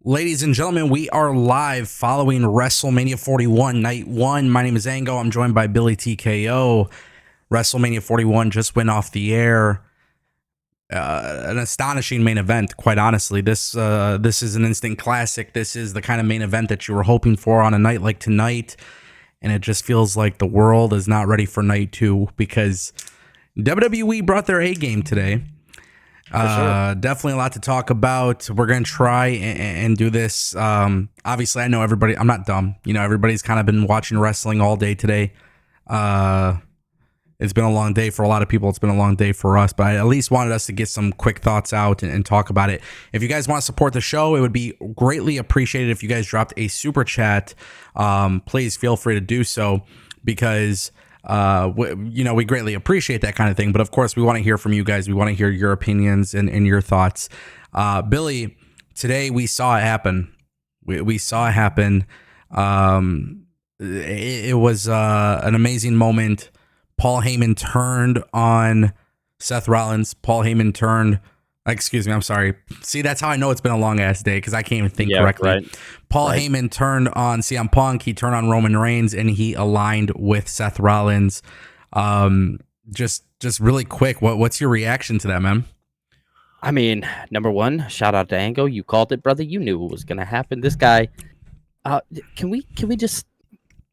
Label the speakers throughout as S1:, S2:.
S1: Ladies and gentlemen, we are live following WrestleMania 41, Night 1. My name is Ango. I'm joined by Billy TKO. WrestleMania 41 just went off the air. An astonishing main event, quite honestly. This is an instant classic. This is the kind of main event that you were hoping for on a night like tonight. And it just feels like the world is not ready for night 2 because WWE brought their A game today. Sure. Definitely a lot to talk about. We're going to try and do this. Obviously, I know everybody. I'm not dumb. Everybody's kind of been watching wrestling all day today. It's been a long day for a lot of people. It's been a long day for us, but I at least wanted us to get some quick thoughts out and talk about it. If you guys want to support the show, it would be greatly appreciated if you guys dropped a super chat. Please feel free to do so because we greatly appreciate that kind of thing. But of course, we want to hear from you guys. We want to hear your opinions and your thoughts. Billy, today we saw it happen. We saw it happen. It was an amazing moment. Paul Heyman turned on Seth Rollins. I'm sorry. See, that's how I know it's been a long ass day because I can't even think correctly. Right. Paul Heyman turned on CM Punk. He turned on Roman Reigns, and he aligned with Seth Rollins. Just really quick, what's your reaction to that, man?
S2: I mean, number one, shout out to Ango. You called it, brother. You knew it was gonna happen. This guy. Can we just?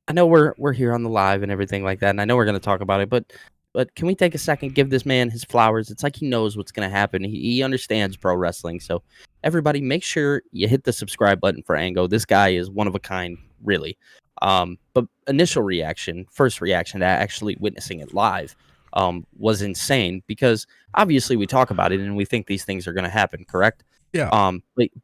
S2: I know we're here on the live and everything like that, and I know we're gonna talk about it, but can we take a second, give this man his flowers? It's like he knows what's going to happen. He understands pro wrestling. So everybody, make sure you hit the subscribe button for Ango. This guy is one of a kind, really. But first reaction to actually witnessing it live was insane because obviously we talk about it and we think these things are going to happen, correct?
S1: Yeah.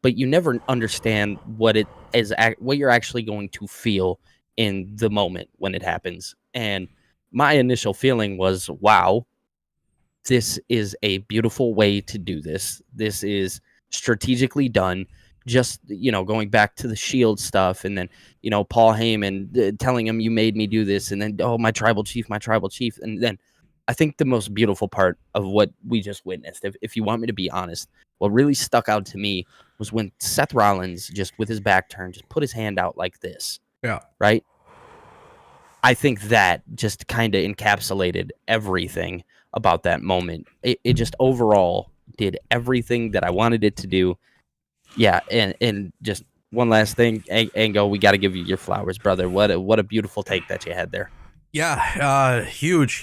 S2: But you never understand what you're actually going to feel in the moment when it happens. And my initial feeling was, wow, this is a beautiful way to do this. This is strategically done. Just, going back to the Shield stuff and then, Paul Heyman telling him you made me do this. And then, oh, my tribal chief. And then I think the most beautiful part of what we just witnessed, if you want me to be honest, what really stuck out to me was when Seth Rollins, just with his back turned, just put his hand out like this.
S1: Yeah.
S2: Right. I think that just kind of encapsulated everything about that moment. It just overall did everything that I wanted it to do. Yeah, and just one last thing, Ango, we got to give you your flowers, brother. What a beautiful take that you had there.
S1: Yeah, huge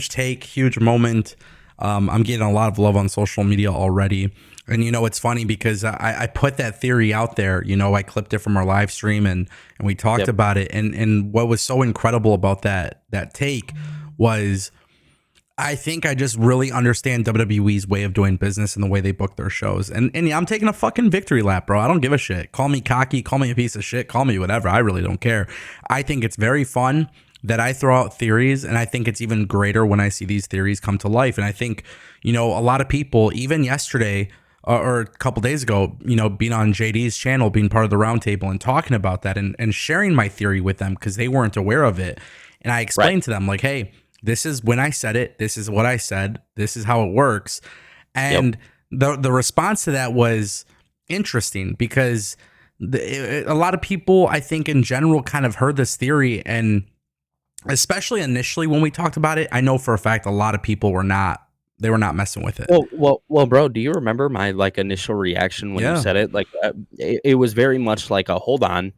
S1: take, huge moment. I'm getting a lot of love on social media already. And, it's funny because I put that theory out there. I clipped it from our live stream and we talked about it. And what was so incredible about that take was I think I just really understand WWE's way of doing business and the way they book their shows. And yeah, I'm taking a fucking victory lap, bro. I don't give a shit. Call me cocky, call me a piece of shit, call me whatever. I really don't care. I think it's very fun that I throw out theories, and I think it's even greater when I see these theories come to life. And I think, a lot of people, even yesterday or a couple days ago, being on JD's channel, being part of the roundtable and talking about that and sharing my theory with them because they weren't aware of it. And I explained to them like, hey, this is when I said it. This is what I said. This is how it works. And the response to that was interesting because a lot of people, I think in general, kind of heard this theory, and especially initially when we talked about it, I know for a fact a lot of people were not messing with it.
S2: Well, bro, do you remember my initial reaction when you said it? It was very much like a hold on,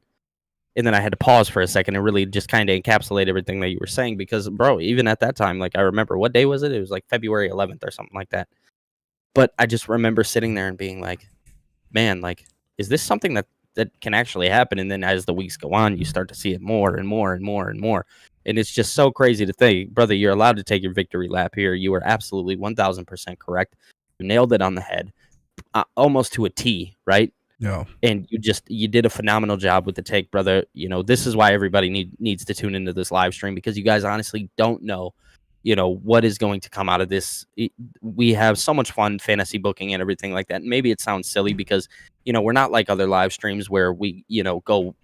S2: and then I had to pause for a second and really just kind of encapsulate everything that you were saying because, bro, even at that time, I remember, what day was it? It was February 11th or something like that. But I just remember sitting there and being like, man, is this something that can actually happen? And then as the weeks go on, you start to see it more and more and more and more. And it's just so crazy to think, brother, you're allowed to take your victory lap here. You were absolutely 1000% correct. You nailed it on the head, almost to a T, right?
S1: Yeah.
S2: And you did a phenomenal job with the take, brother. This is why everybody needs to tune into this live stream, because you guys honestly don't know, what is going to come out of this. We have so much fun fantasy booking and everything like that. And maybe it sounds silly because, we're not like other live streams where we, go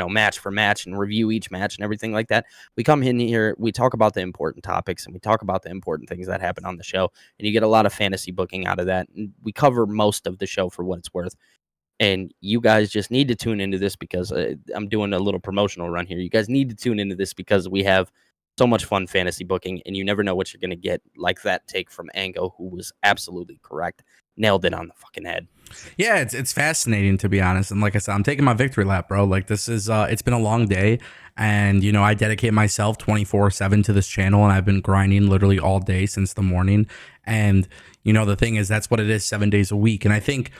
S2: match for match and review each match and everything like that. We come in here, we talk about the important topics and we talk about the important things that happen on the show, and you get a lot of fantasy booking out of that. And we cover most of the show for what it's worth. And you guys just need to tune into this because I'm doing a little promotional run here. You guys need to tune into this because we have so much fun fantasy booking, and you never know what you're going to get. Like that take from Ango, who was absolutely correct, nailed it on the fucking head.
S1: Yeah, it's fascinating, to be honest. And like I said, I'm taking my victory lap, bro. Like, this is it's been a long day, and I dedicate myself 24/7 to this channel, and I've been grinding literally all day since the morning. And the thing is, that's what it is, 7 days a week. And I think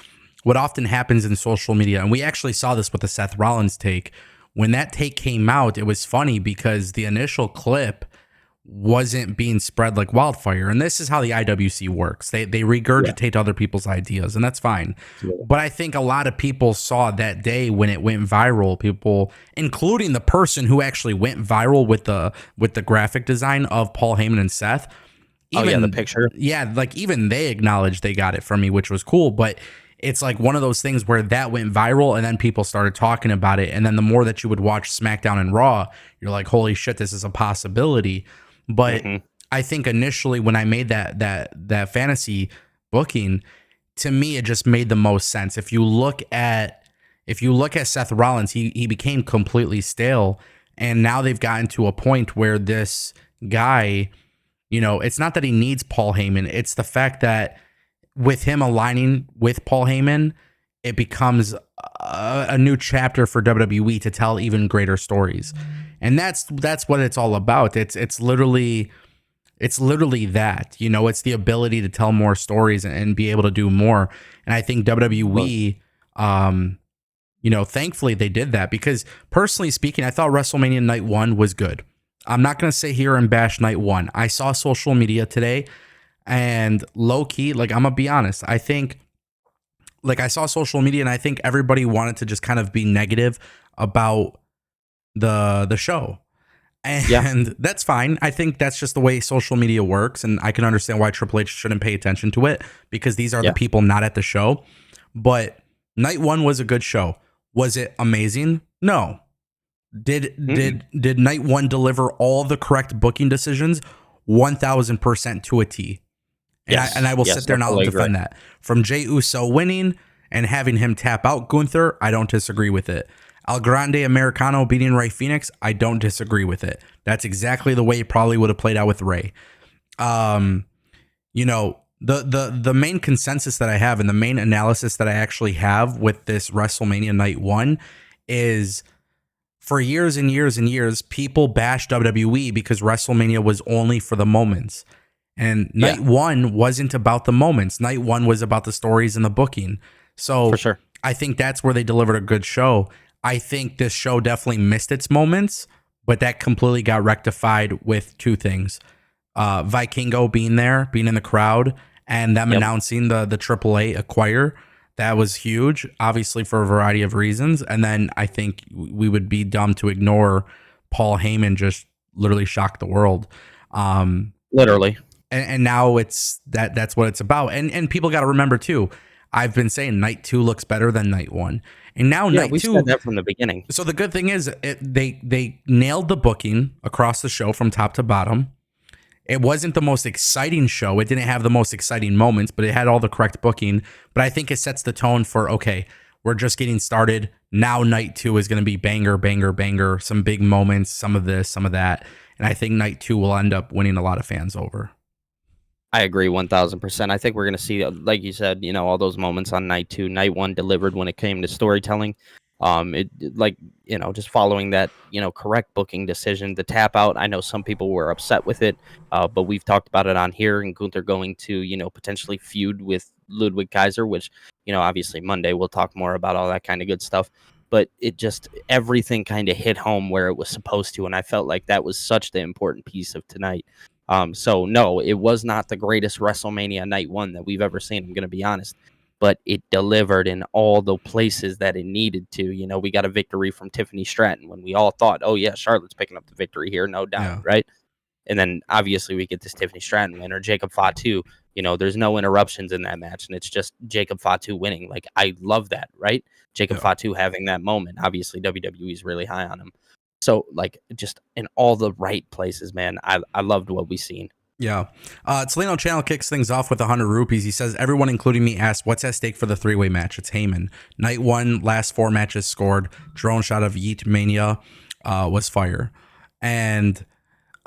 S1: what often happens in social media, and we actually saw this with the Seth Rollins take, when that take came out, it was funny because the initial clip wasn't being spread like wildfire. And this is how the IWC works. They regurgitate other people's ideas, and that's fine.
S2: Yeah.
S1: But I think a lot of people saw that day when it went viral, people, including the person who actually went viral with the graphic design of Paul Heyman and Seth.
S2: Even, the picture.
S1: Yeah, like even they acknowledged they got it from me, which was cool. But it's like one of those things where that went viral and then people started talking about it. And then the more that you would watch SmackDown and Raw, you're like, holy shit, this is a possibility. But I think initially when I made that fantasy booking, to me, it just made the most sense. If you look at Seth Rollins, he became completely stale. And now they've gotten to a point where this guy, it's not that he needs Paul Heyman. It's the fact that with him aligning with Paul Heyman, it becomes a new chapter for WWE to tell even greater stories. And that's what it's all about. It's literally that, it's the ability to tell more stories and be able to do more. And I think WWE, thankfully they did that, because personally speaking, I thought WrestleMania Night 1 was good. I'm not going to sit here and bash Night 1. I saw social media today, and low key, like, I'm going to be honest, I think, like, I saw social media and I think everybody wanted to just kind of be negative about the show. And that's fine. I think that's just the way social media works, and I can understand why Triple H shouldn't pay attention to it, because these are the people not at the show. But Night 1 was a good show. Was it amazing? No. Did Night 1 deliver all the correct booking decisions? 1000% to a T. And I will sit there and I'll defend that. From Jey Uso winning and having him tap out Gunther, I don't disagree with it. El Grande Americano beating Rey Fenix, I don't disagree with it. That's exactly the way it probably would have played out with Rey. The main consensus that I have, and the main analysis that I actually have with this WrestleMania Night 1 is, for years and years and years, people bashed WWE because WrestleMania was only for the moments. And Night 1 wasn't about the moments. Night 1 was about the stories and the booking. So
S2: for sure,
S1: I think that's where they delivered a good show. I think this show definitely missed its moments, but that completely got rectified with two things. Vikingo being there, being in the crowd, and them announcing the AAA acquire. That was huge, obviously, for a variety of reasons. And then I think we would be dumb to ignore Paul Heyman just literally shocked the world.
S2: Literally.
S1: And now it's that's what it's about. And people got to remember too, I've been saying Night 2 looks better than Night 1. And now Night 2,
S2: we said that from the beginning.
S1: So the good thing is they nailed the booking across the show from top to bottom. It wasn't the most exciting show. It didn't have the most exciting moments, but it had all the correct booking. But I think it sets the tone for, okay, we're just getting started. Now Night 2 is going to be banger, banger, banger. Some big moments, some of this, some of that. And I think Night 2 will end up winning a lot of fans over.
S2: I agree 1000%. I think we're going to see, like you said, all those moments on Night 2. Night 1 delivered when it came to storytelling. Just following that, correct booking decision, the tap out. I know some people were upset with it, but we've talked about it on here, and Gunther going to, potentially feud with Ludwig Kaiser, which, obviously Monday we'll talk more about all that kind of good stuff. But it just, everything kind of hit home where it was supposed to, and I felt like that was such the important piece of tonight. So no, it was not the greatest WrestleMania Night 1 that we've ever seen, I'm going to be honest, but it delivered in all the places that it needed to. We got a victory from Tiffany Stratton when we all thought, oh yeah, Charlotte's picking up the victory here, no doubt, right? And then obviously we get this Tiffany Stratton win, or Jacob Fatu. There's no interruptions in that match, and it's just Jacob Fatu winning. Like, I love that, right? Jacob Fatu having that moment. Obviously WWE is really high on him. So, like, just in all the right places, man, I loved what we seen.
S1: Yeah. Toledo Channel kicks things off with 100 rupees. He says, everyone, including me, asked, what's at stake for the three-way match? It's Heyman. Night one, last 4 matches scored. Drone shot of Yeet Mania was fire. And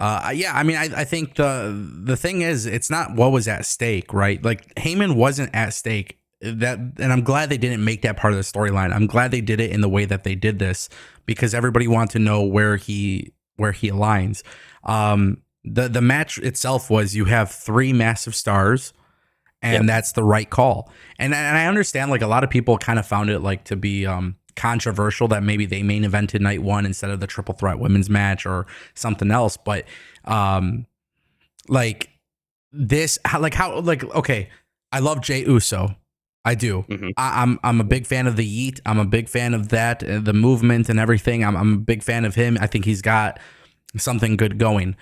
S1: yeah, I mean, I think the thing is, it's not what was at stake, right? Like, Heyman wasn't at stake. And I'm glad they didn't make that part of the storyline. I'm glad they did it in the way that they did this, because everybody wanted to know where he aligns. The match itself was, you have 3 massive stars, and that's the right call. And I understand, like, a lot of people kind of found it like to be controversial that maybe they main evented night one instead of the triple threat women's match or something else. But like this, okay, I love Jey Uso. I do. I'm a big fan of the Yeet. I'm a big fan of that, the movement and everything. I'm a big fan of him. I think he's got something good going.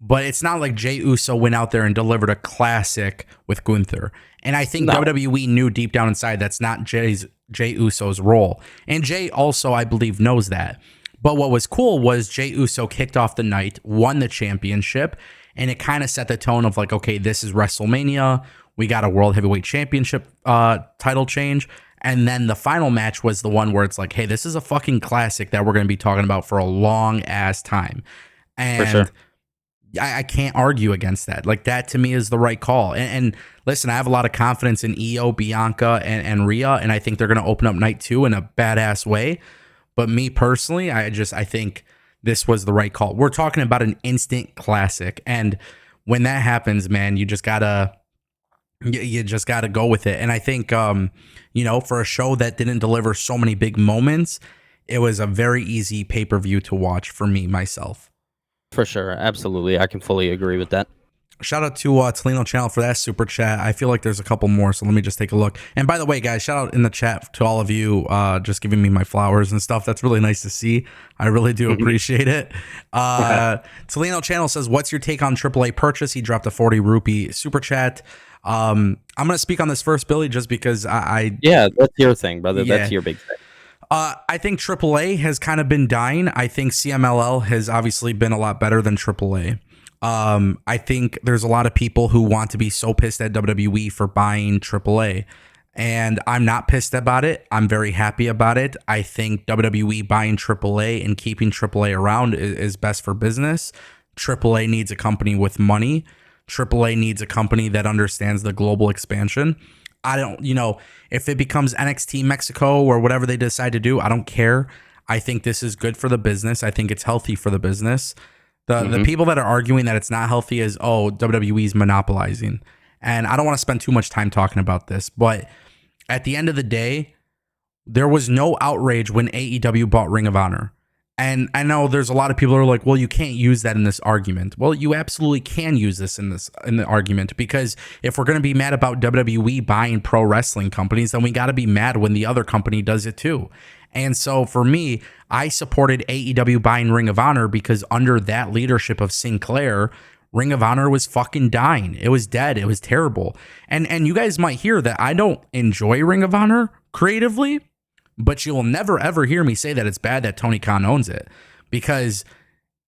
S1: But it's not like Jey Uso went out there and delivered a classic with Gunther. And I think WWE knew deep down inside that's not Jey Uso's role. And Jey also, I believe, knows that. But what was cool was Jey Uso kicked off the night, won the championship, and it kind of set the tone of like, okay, this is WrestleMania. We got a World Heavyweight Championship title change. And then the final match was the one where it's like, hey, this is a fucking classic that we're going to be talking about for a long ass time. And for sure. I can't argue against that. Like, that to me is the right call. And listen, I have a lot of confidence in Io, Bianca, and Rhea, and I think they're going to open up night 2 in a badass way. But me personally, I think this was the right call. We're talking about an instant classic, and when that happens, man, you just gotta go with it. And I think for a show that didn't deliver so many big moments, it was a very easy pay-per-view to watch for me myself.
S2: For sure. Absolutely. I can fully agree with that.
S1: Shout out to Toledo Channel for that super chat. I feel like there's a couple more, so let me just take a look. And by the way, guys, shout out in the chat to all of you just giving me my flowers and stuff. That's really nice to see. I really do appreciate it. Toledo Channel says, what's your take on AAA purchase? He dropped a 40 rupee super chat. I'm going to speak on this first, Billy, just because
S2: Yeah, that's your thing, brother. Yeah. That's your big thing.
S1: I think AAA has kind of been dying. I think CMLL has obviously been a lot better than AAA. I think there's a lot of people who want to be so pissed at WWE for buying AAA, and I'm not pissed about it. I'm very happy about it. I think WWE buying AAA and keeping AAA around is best for business. AAA needs a company with money. AAA needs a company that understands the global expansion. I don't, if it becomes NXT Mexico or whatever they decide to do, I don't care. I think this is good for the business. I think it's healthy for the business. The people that are arguing that it's not healthy is, WWE's monopolizing. And I don't want to spend too much time talking about this, but at the end of the day, there was no outrage when AEW bought Ring of Honor. And I know there's a lot of people who are like, well, you can't use that in this argument. Well, you absolutely can use this in the argument, because if we're going to be mad about WWE buying pro wrestling companies, then we got to be mad when the other company does it too. And so for me, I supported AEW buying Ring of Honor because under that leadership of Sinclair, Ring of Honor was fucking dying. It was dead. It was terrible. And you guys might hear that I don't enjoy Ring of Honor creatively, but you will never, ever hear me say that it's bad that Tony Khan owns it, because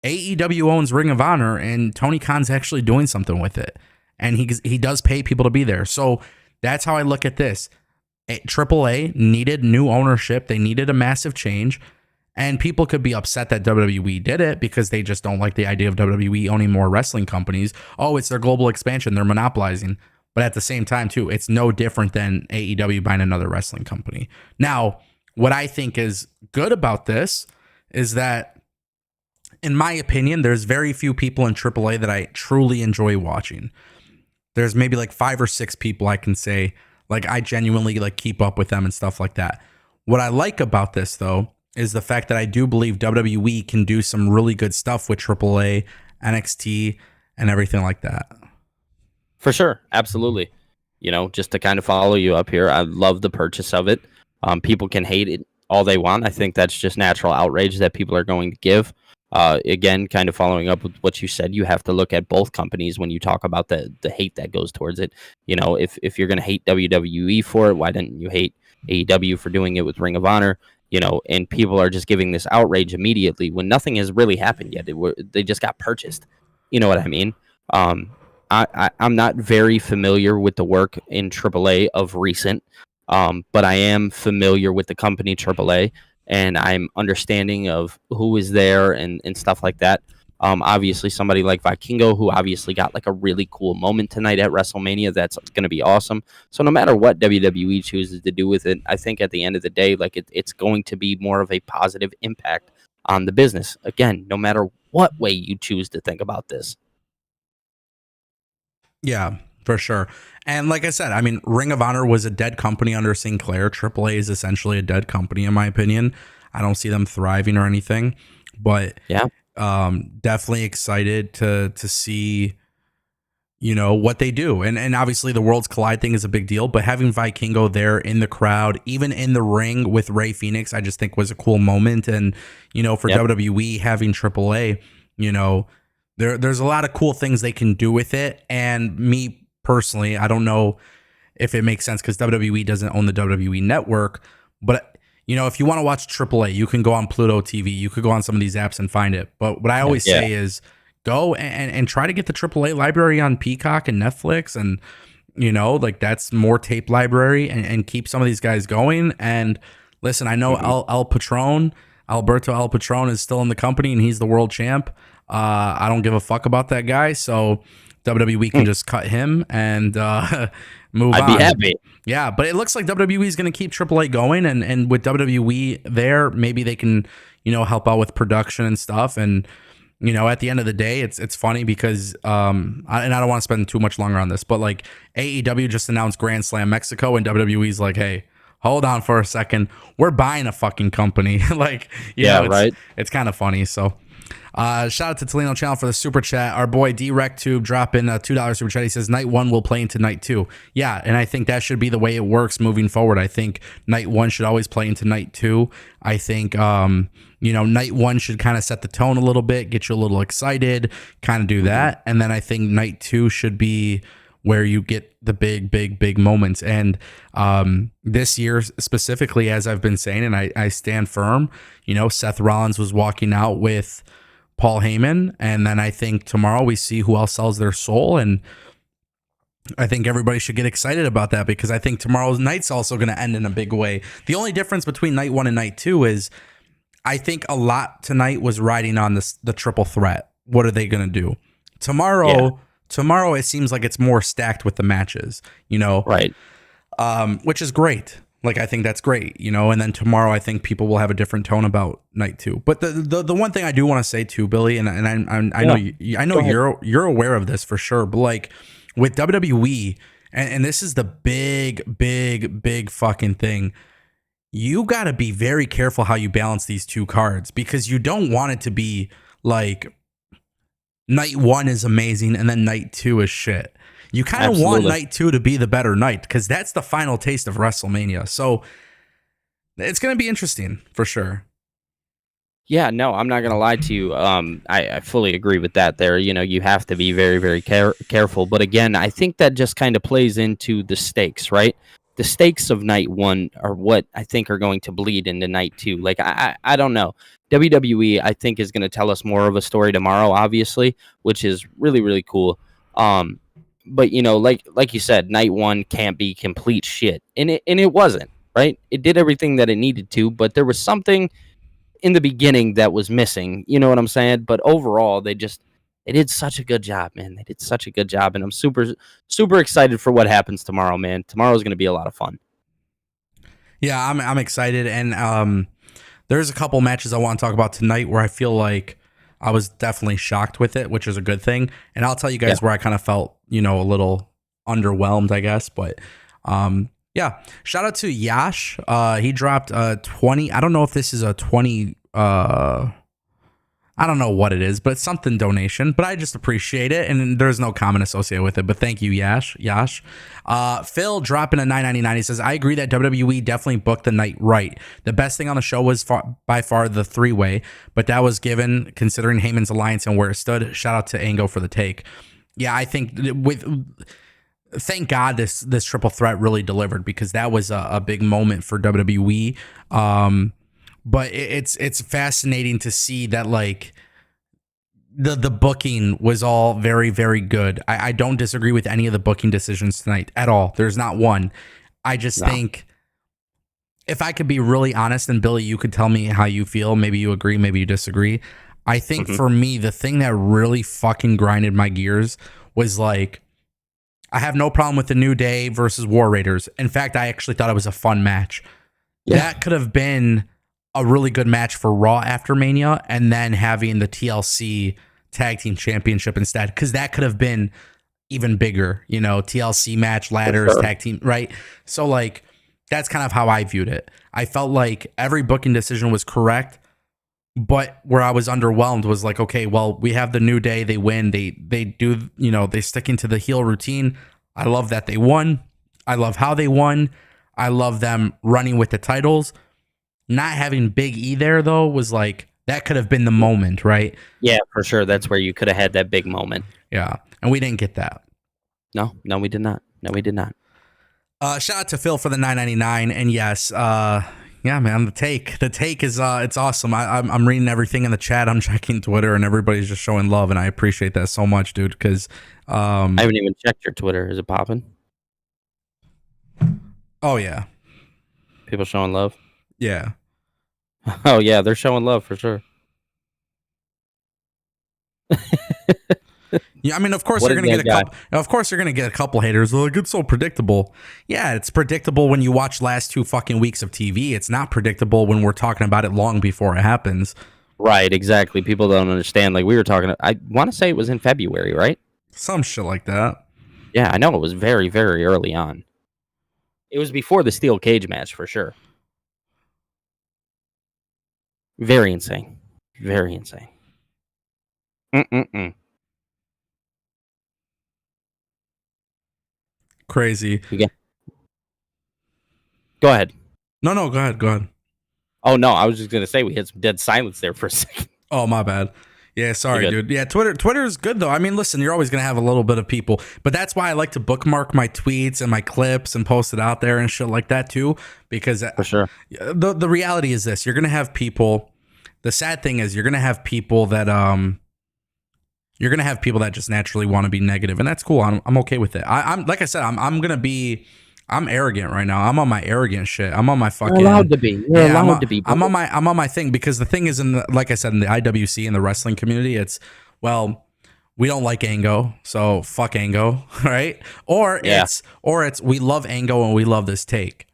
S1: AEW owns Ring of Honor and Tony Khan's actually doing something with it. And he does pay people to be there. So that's how I look at this. AAA needed new ownership. They needed a massive change. And people could be upset that WWE did it because they just don't like the idea of WWE owning more wrestling companies. Oh, it's their global expansion. They're monopolizing. But at the same time, too, it's no different than AEW buying another wrestling company. Now, what I think is good about this is that, in my opinion, there's very few people in AAA that I truly enjoy watching. There's maybe like 5 or 6 people I can say, like, I genuinely like keep up with them and stuff like that. What I like about this, though, is the fact that I do believe WWE can do some really good stuff with AAA, NXT, and everything like that.
S2: For sure. Absolutely. Just to kind of follow you up here, I love the purchase of it. People can hate it all they want. I think that's just natural outrage that people are going to give. Again, kind of following up with what you said, you have to look at both companies when you talk about the hate that goes towards it. If you're going to hate WWE for it, why didn't you hate AEW for doing it with Ring of Honor? And people are just giving this outrage immediately when nothing has really happened yet. They just got purchased. You know what I mean? I'm not very familiar with the work in AAA of recent, but I am familiar with the company AAA, and I'm understanding of who is there and stuff like that. Obviously, somebody like Vikingo, who obviously got like a really cool moment tonight at WrestleMania, that's going to be awesome. So no matter what WWE chooses to do with it, I think at the end of the day, like it's going to be more of a positive impact on the business. Again, no matter what way you choose to think about this.
S1: Yeah, for sure. And like I said, I mean, Ring of Honor was a dead company under Sinclair. AAA is essentially a dead company, in my opinion. I don't see them thriving or anything, but
S2: Yeah.
S1: definitely excited to see, you know, what they do. And obviously the Worlds Collide thing is a big deal, but having Vikingo there in the crowd, even in the ring with Rey Fenix, I just think was a cool moment. And, you know, for WWE having AAA, you know, there's a lot of cool things they can do with it. And me personally, I don't know if it makes sense because WWE doesn't own the WWE network, but you know, if you want to watch AAA, you can go on Pluto TV. You could go on some of these apps and find it. But what I always say is go and try to get the AAA library on Peacock and Netflix. And, you know, like that's more tape library and keep some of these guys going. And listen, I know Alberto El Patron is still in the company and he's the world champ. I don't give a fuck about that guy. So WWE can just cut him and move on.
S2: I'd be happy.
S1: Yeah, but it looks like WWE is going to keep AAA going, and with WWE there, maybe they can, you know, help out with production and stuff. And you know, at the end of the day, it's funny because and I don't want to spend too much longer on this, but like AEW just announced Grand Slam Mexico, and WWE's like, hey, hold on for a second, we're buying a fucking company. Like, right? It's kind of funny. So. Shout out to Toledo Channel for the super chat. Our boy DRecTube dropping a $2 super chat. He says night one will play into night two. Yeah, and I think that should be the way it works moving forward. I think night one should always play into night two. I think you know, night one should kind of set the tone a little bit, get you a little excited, kind of do that, and then I think night two should be where you get the big moments. And this year specifically, as I've been saying, and I stand firm, you know, Seth Rollins was walking out with Paul Heyman, and then I think tomorrow we see who else sells their soul, and I think everybody should get excited about that because I think tomorrow's night's also going to end in a big way. The only difference between night one and night two is I think a lot tonight was riding on the triple threat. What are they going to do tomorrow? Tomorrow it seems like it's more stacked with the matches, you know,
S2: right?
S1: Which is great. Like, I think that's great, you know, and then tomorrow I think people will have a different tone about night two. But the one thing I do want to say too, Billy, and I know you're aware of this for sure, but like with WWE, and this is the big fucking thing, you got to be very careful how you balance these two cards because you don't want it to be like night one is amazing and then night two is shit. You kind of want night two to be the better night because that's the final taste of WrestleMania. So it's going to be interesting for sure.
S2: Yeah, no, I'm not going to lie to you. I fully agree with that there. You know, you have to be very, very careful. But again, I think that just kind of plays into the stakes, right? The stakes of night one are what I think are going to bleed into night two. Like, I don't know. WWE, I think, is going to tell us more of a story tomorrow, obviously, which is really, really cool. But you know, like you said, night one can't be complete shit, and it wasn't, right? It did everything that it needed to, but there was something in the beginning that was missing. You know what I'm saying? But overall, they did such a good job, man. They did such a good job, and I'm super excited for what happens tomorrow, man. Tomorrow's gonna be a lot of fun.
S1: Yeah, I'm excited, and there's a couple matches I want to talk about tonight where I feel like I was definitely shocked with it, which is a good thing. And I'll tell you guys where I kind of felt, you know, a little underwhelmed, I guess. But yeah, shout out to Yash. He dropped 20. I don't know if this is a 20. I don't know what it is, but it's something donation. But I just appreciate it, and there's no comment associated with it. But thank you, Yash. Phil dropping a $9.99. He says, I agree that WWE definitely booked the night right. The best thing on the show was by far the three-way, but that was given considering Heyman's alliance and where it stood. Shout out to Ango for the take. Yeah, I think thank God this triple threat really delivered because that was a big moment for WWE. But it's fascinating to see that, like, the booking was all very, very good. I don't disagree with any of the booking decisions tonight at all. There's not one. I just think, if I could be really honest, and Billy, you could tell me how you feel. Maybe you agree, maybe you disagree. I think for me, the thing that really fucking grinded my gears was like, I have no problem with the New Day versus War Raiders. In fact, I actually thought it was a fun match. Yeah. That could have been a really good match for Raw after Mania, and then having the TLC Tag Team Championship instead, because that could have been even bigger, you know, TLC match, ladders, tag team, right? So like, that's kind of how I viewed it. I felt like every booking decision was correct, but where I was underwhelmed was like, okay, well, we have the New Day, they win, they do, you know, they stick into the heel routine. I love that they won. I love how they won. I love them running with the titles. Not having Big E there though was like, that could have been the moment, right?
S2: Yeah, for sure. That's where you could have had that big moment.
S1: Yeah, and we didn't get that.
S2: No, we did not. No, we did not.
S1: Shout out to Phil for the $9.99, and yes, yeah, man, the take is it's awesome. I'm reading everything in the chat. I'm checking Twitter, and everybody's just showing love, and I appreciate that so much, dude. Because
S2: I haven't even checked your Twitter. Is it popping?
S1: Oh yeah,
S2: people showing love.
S1: Yeah.
S2: Oh yeah, they're showing love for sure.
S1: Yeah, I mean, of course you're gonna get a couple. Of course you're gonna get a couple haters. Like, it's so predictable. Yeah, it's predictable when you watch last 2 fucking weeks of TV. It's not predictable when we're talking about it long before it happens.
S2: Right, exactly. People don't understand. Like we were talking. I want to say it was in February, right?
S1: Some shit like that.
S2: Yeah, I know it was very, very early on. It was before the steel cage match for sure. Very insane. Very insane.
S1: Crazy.
S2: Yeah. Go ahead.
S1: No, go ahead.
S2: Oh, no, I was just going to say we had some dead silence there for a second.
S1: Oh, my bad. Yeah, sorry, dude. Yeah, Twitter is good, though. I mean, listen, you're always going to have a little bit of people, but that's why I like to bookmark my tweets and my clips and post it out there and shit like that, too, because
S2: for sure.
S1: The reality is this. You're going to have people. The sad thing is you're going to have people that just naturally want to be negative, and that's cool. I'm okay with it. I'm like I said, I'm arrogant right now. I'm on my arrogant shit. I'm on my fucking.
S2: You're allowed to be. You're allowed to be.
S1: I'm on my thing, because the thing is, like I said, in the IWC and the wrestling community, it's, well, we don't like Ango, so fuck Ango, right? Or it's we love Ango and we love this take.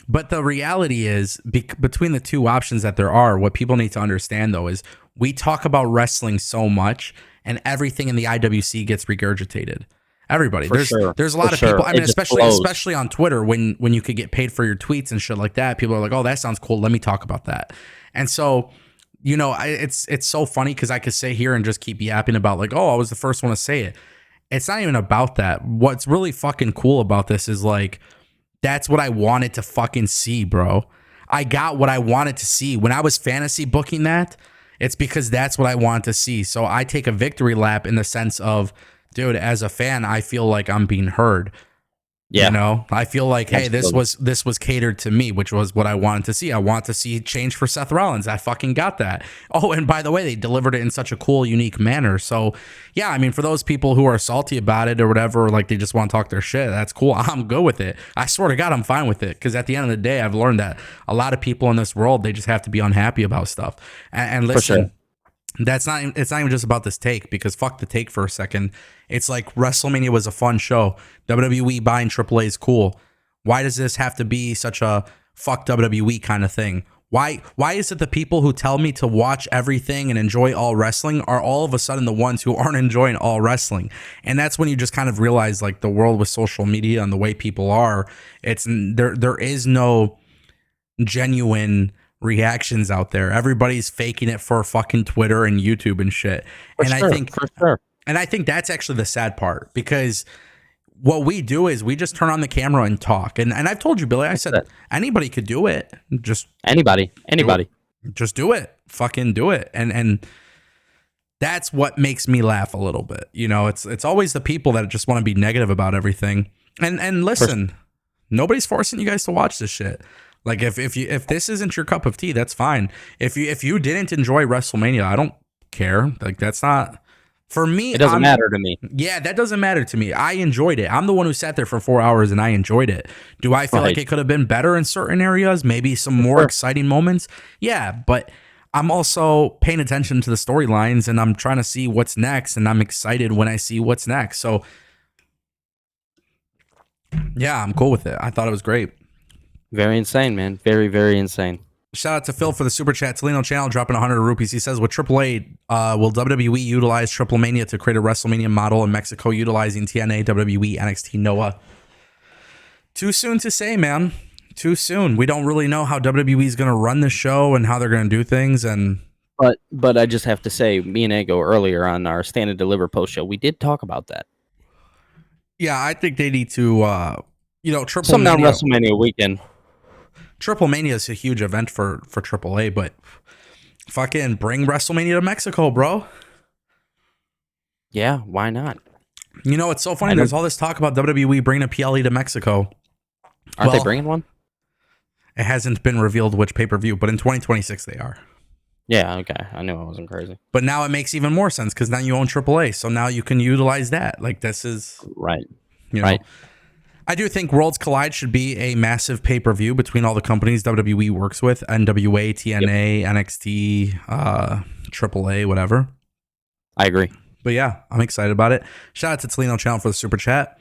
S1: But the reality is, between the two options that there are, what people need to understand, though, is we talk about wrestling so much, and everything in the IWC gets regurgitated. Everybody, there's a lot of people. I mean, especially on Twitter, when you could get paid for your tweets and shit like that, people are like, "Oh, that sounds cool. Let me talk about that." And so, you know, it's so funny because I could sit here and just keep yapping about like, "Oh, I was the first one to say it." It's not even about that. What's really fucking cool about this is like, that's what I wanted to fucking see, bro. I got what I wanted to see. When I was fantasy booking that, it's because that's what I wanted to see. So I take a victory lap in the sense of, dude, as a fan, I feel like I'm being heard. Yeah. You know, I feel like, hey, this was catered to me, which was what I wanted to see. I want to see change for Seth Rollins. I fucking got that. Oh, and by the way, they delivered it in such a cool, unique manner. So, yeah, I mean, for those people who are salty about it or whatever, or like they just want to talk their shit, that's cool. I'm good with it. I swear to God, I'm fine with it. Because at the end of the day, I've learned that a lot of people in this world, they just have to be unhappy about stuff. And listen, it's not even just about this take, because fuck the take for a second. It's like WrestleMania was a fun show. WWE buying AAA is cool. Why does this have to be such a fuck WWE kind of thing? Why is it the people who tell me to watch everything and enjoy all wrestling are all of a sudden the ones who aren't enjoying all wrestling? And that's when you just kind of realize, like, the world with social media and the way people are, it's there is no genuine reactions out there. Everybody's faking it for fucking Twitter and YouTube and shit. And I think that's actually the sad part, because what we do is we just turn on the camera and talk. And I've told you, Billy, I said anybody could do it. Just
S2: anybody.
S1: Just do it. Fucking do it. And that's what makes me laugh a little bit. You know, it's always the people that just want to be negative about everything. And listen, nobody's forcing you guys to watch this shit. Like, if this isn't your cup of tea, that's fine. If you didn't enjoy WrestleMania, I don't care. Like, that's not For me,
S2: It doesn't matter to me.
S1: yeah, that doesn't matter to me. I enjoyed it. I'm the one who sat there for 4 hours and I enjoyed it. Do I feel like
S2: Right.
S1: it could have been better in certain areas? Maybe some more
S2: Sure.
S1: exciting moments? Yeah, but I'm also paying attention to the storylines and I'm trying to see what's next. And I'm excited when I see what's next. So, yeah, I'm cool with it. I thought it was great.
S2: Very insane, man. Very, very insane.
S1: Shout out to Phil for the super chat. Toledo Channel dropping 100 rupees. He says, with AAA, will WWE utilize Triple Mania to create a WrestleMania model in Mexico utilizing TNA, WWE, NXT, Noah? Too soon to say, man. Too soon. We don't really know how WWE is going to run the show and how they're going to do things. And
S2: But I just have to say, me and Ango earlier on our Stand and Deliver post show, we did talk about that.
S1: yeah, I think they need to, Triple
S2: Some
S1: Mania.
S2: WrestleMania weekend.
S1: Triple Mania is a huge event for AAA, but fucking bring WrestleMania to Mexico, bro.
S2: Yeah, why not?
S1: You know, it's so funny. There's all this talk about WWE bringing a PLE to Mexico.
S2: Aren't they bringing one?
S1: It hasn't been revealed which pay-per-view, but in 2026 they are.
S2: Yeah, okay. I knew I wasn't crazy.
S1: But now it makes even more sense because now you own AAA, so now you can utilize that. Like, this is
S2: Right.
S1: Right. I do think Worlds Collide should be a massive pay-per-view between all the companies WWE works with: NWA, TNA, NXT, AAA, whatever.
S2: I agree.
S1: But yeah, I'm excited about it. Shout out to Toledo Channel for the super chat.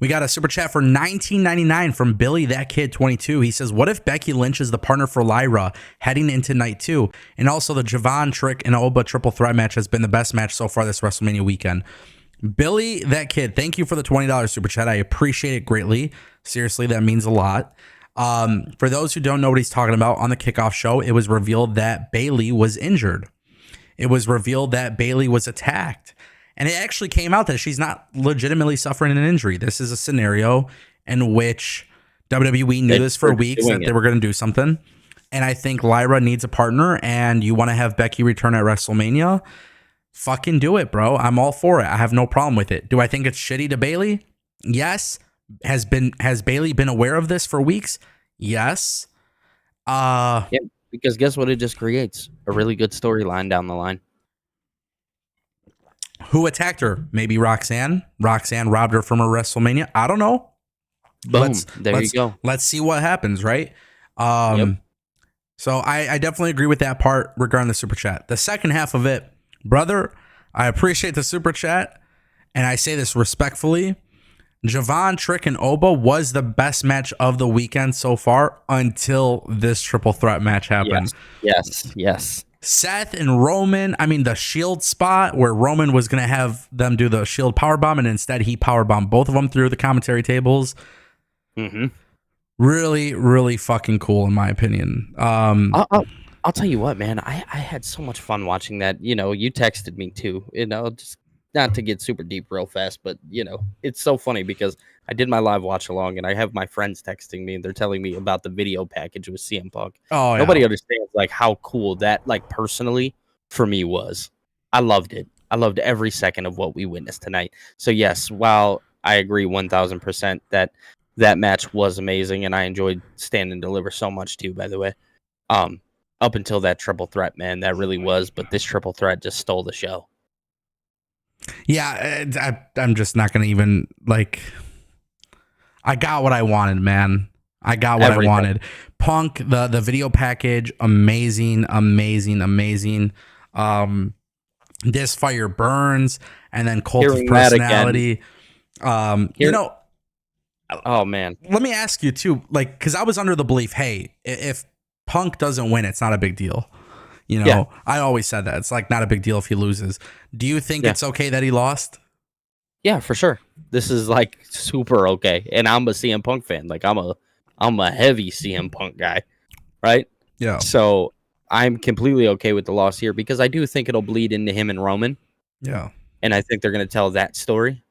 S1: We got a super chat for $19.99 from Billy That Kid 22. He says, "What if Becky Lynch is the partner for Lyra heading into night 2? And also the Javon, Trick, and Oba triple threat match has been the best match so far this WrestleMania weekend." Billy That Kid, thank you for the $20 super chat. I appreciate it greatly. Seriously, that means a lot. For those who don't know what he's talking about, on the kickoff show, it was revealed that Bayley was injured. It was revealed that Bayley was attacked. And it actually came out that she's not legitimately suffering an injury. This is a scenario in which WWE knew this for weeks that they were going to do something. And I think Lyra needs a partner, and you want to have Becky return at WrestleMania. Fucking do it, bro. I'm all for it. I have no problem with it. Do I think it's shitty to Bayley? Yes. Has Bayley been aware of this for weeks? Yes.
S2: Yeah, because guess what it just creates? A really good storyline down the line.
S1: Who attacked her? Maybe Roxanne. Roxanne robbed her from her WrestleMania. I don't know.
S2: Boom. There you go.
S1: Let's see what happens, right? So I definitely agree with that part regarding the super chat. The second half of it, brother, I appreciate the super chat, and I say this respectfully. Javon, Trick, and Oba was the best match of the weekend so far until this triple threat match happened.
S2: Yes.
S1: Seth and Roman, I mean, the Shield spot where Roman was going to have them do the Shield powerbomb, and instead he powerbombed both of them through the commentary tables.
S2: Mm-hmm.
S1: Really, really fucking cool, in my opinion.
S2: I'll tell you what, man. I had so much fun watching that. You texted me too. Just not to get super deep real fast, but it's so funny because I did my live watch along, and I have my friends texting me, and they're telling me about the video package with CM Punk.
S1: Oh,
S2: nobody understands like how cool that, like, personally for me was. I loved it. I loved every second of what we witnessed tonight. So yes, while I agree 1000% that match was amazing, and I enjoyed Stand and Deliver so much too. By the way, up until that triple threat, man, that really was. But this triple threat just stole the show.
S1: Yeah, I'm just not gonna even like. I got what I wanted, man. I got what I wanted. Punk, the video package, amazing. This fire burns, and then Cult of Personality.
S2: Oh man.
S1: Let me ask you too, like, because I was under the belief, hey, if Punk doesn't win, it's not a big deal. I always said that. It's like not a big deal if he loses. Do you think it's okay that he lost?
S2: Yeah, for sure. This is like super okay. And I'm a CM Punk fan. Like I'm a heavy CM Punk guy. Right?
S1: Yeah.
S2: So I'm completely okay with the loss here because I do think it'll bleed into him and Roman.
S1: Yeah. And
S2: I think they're gonna tell that story,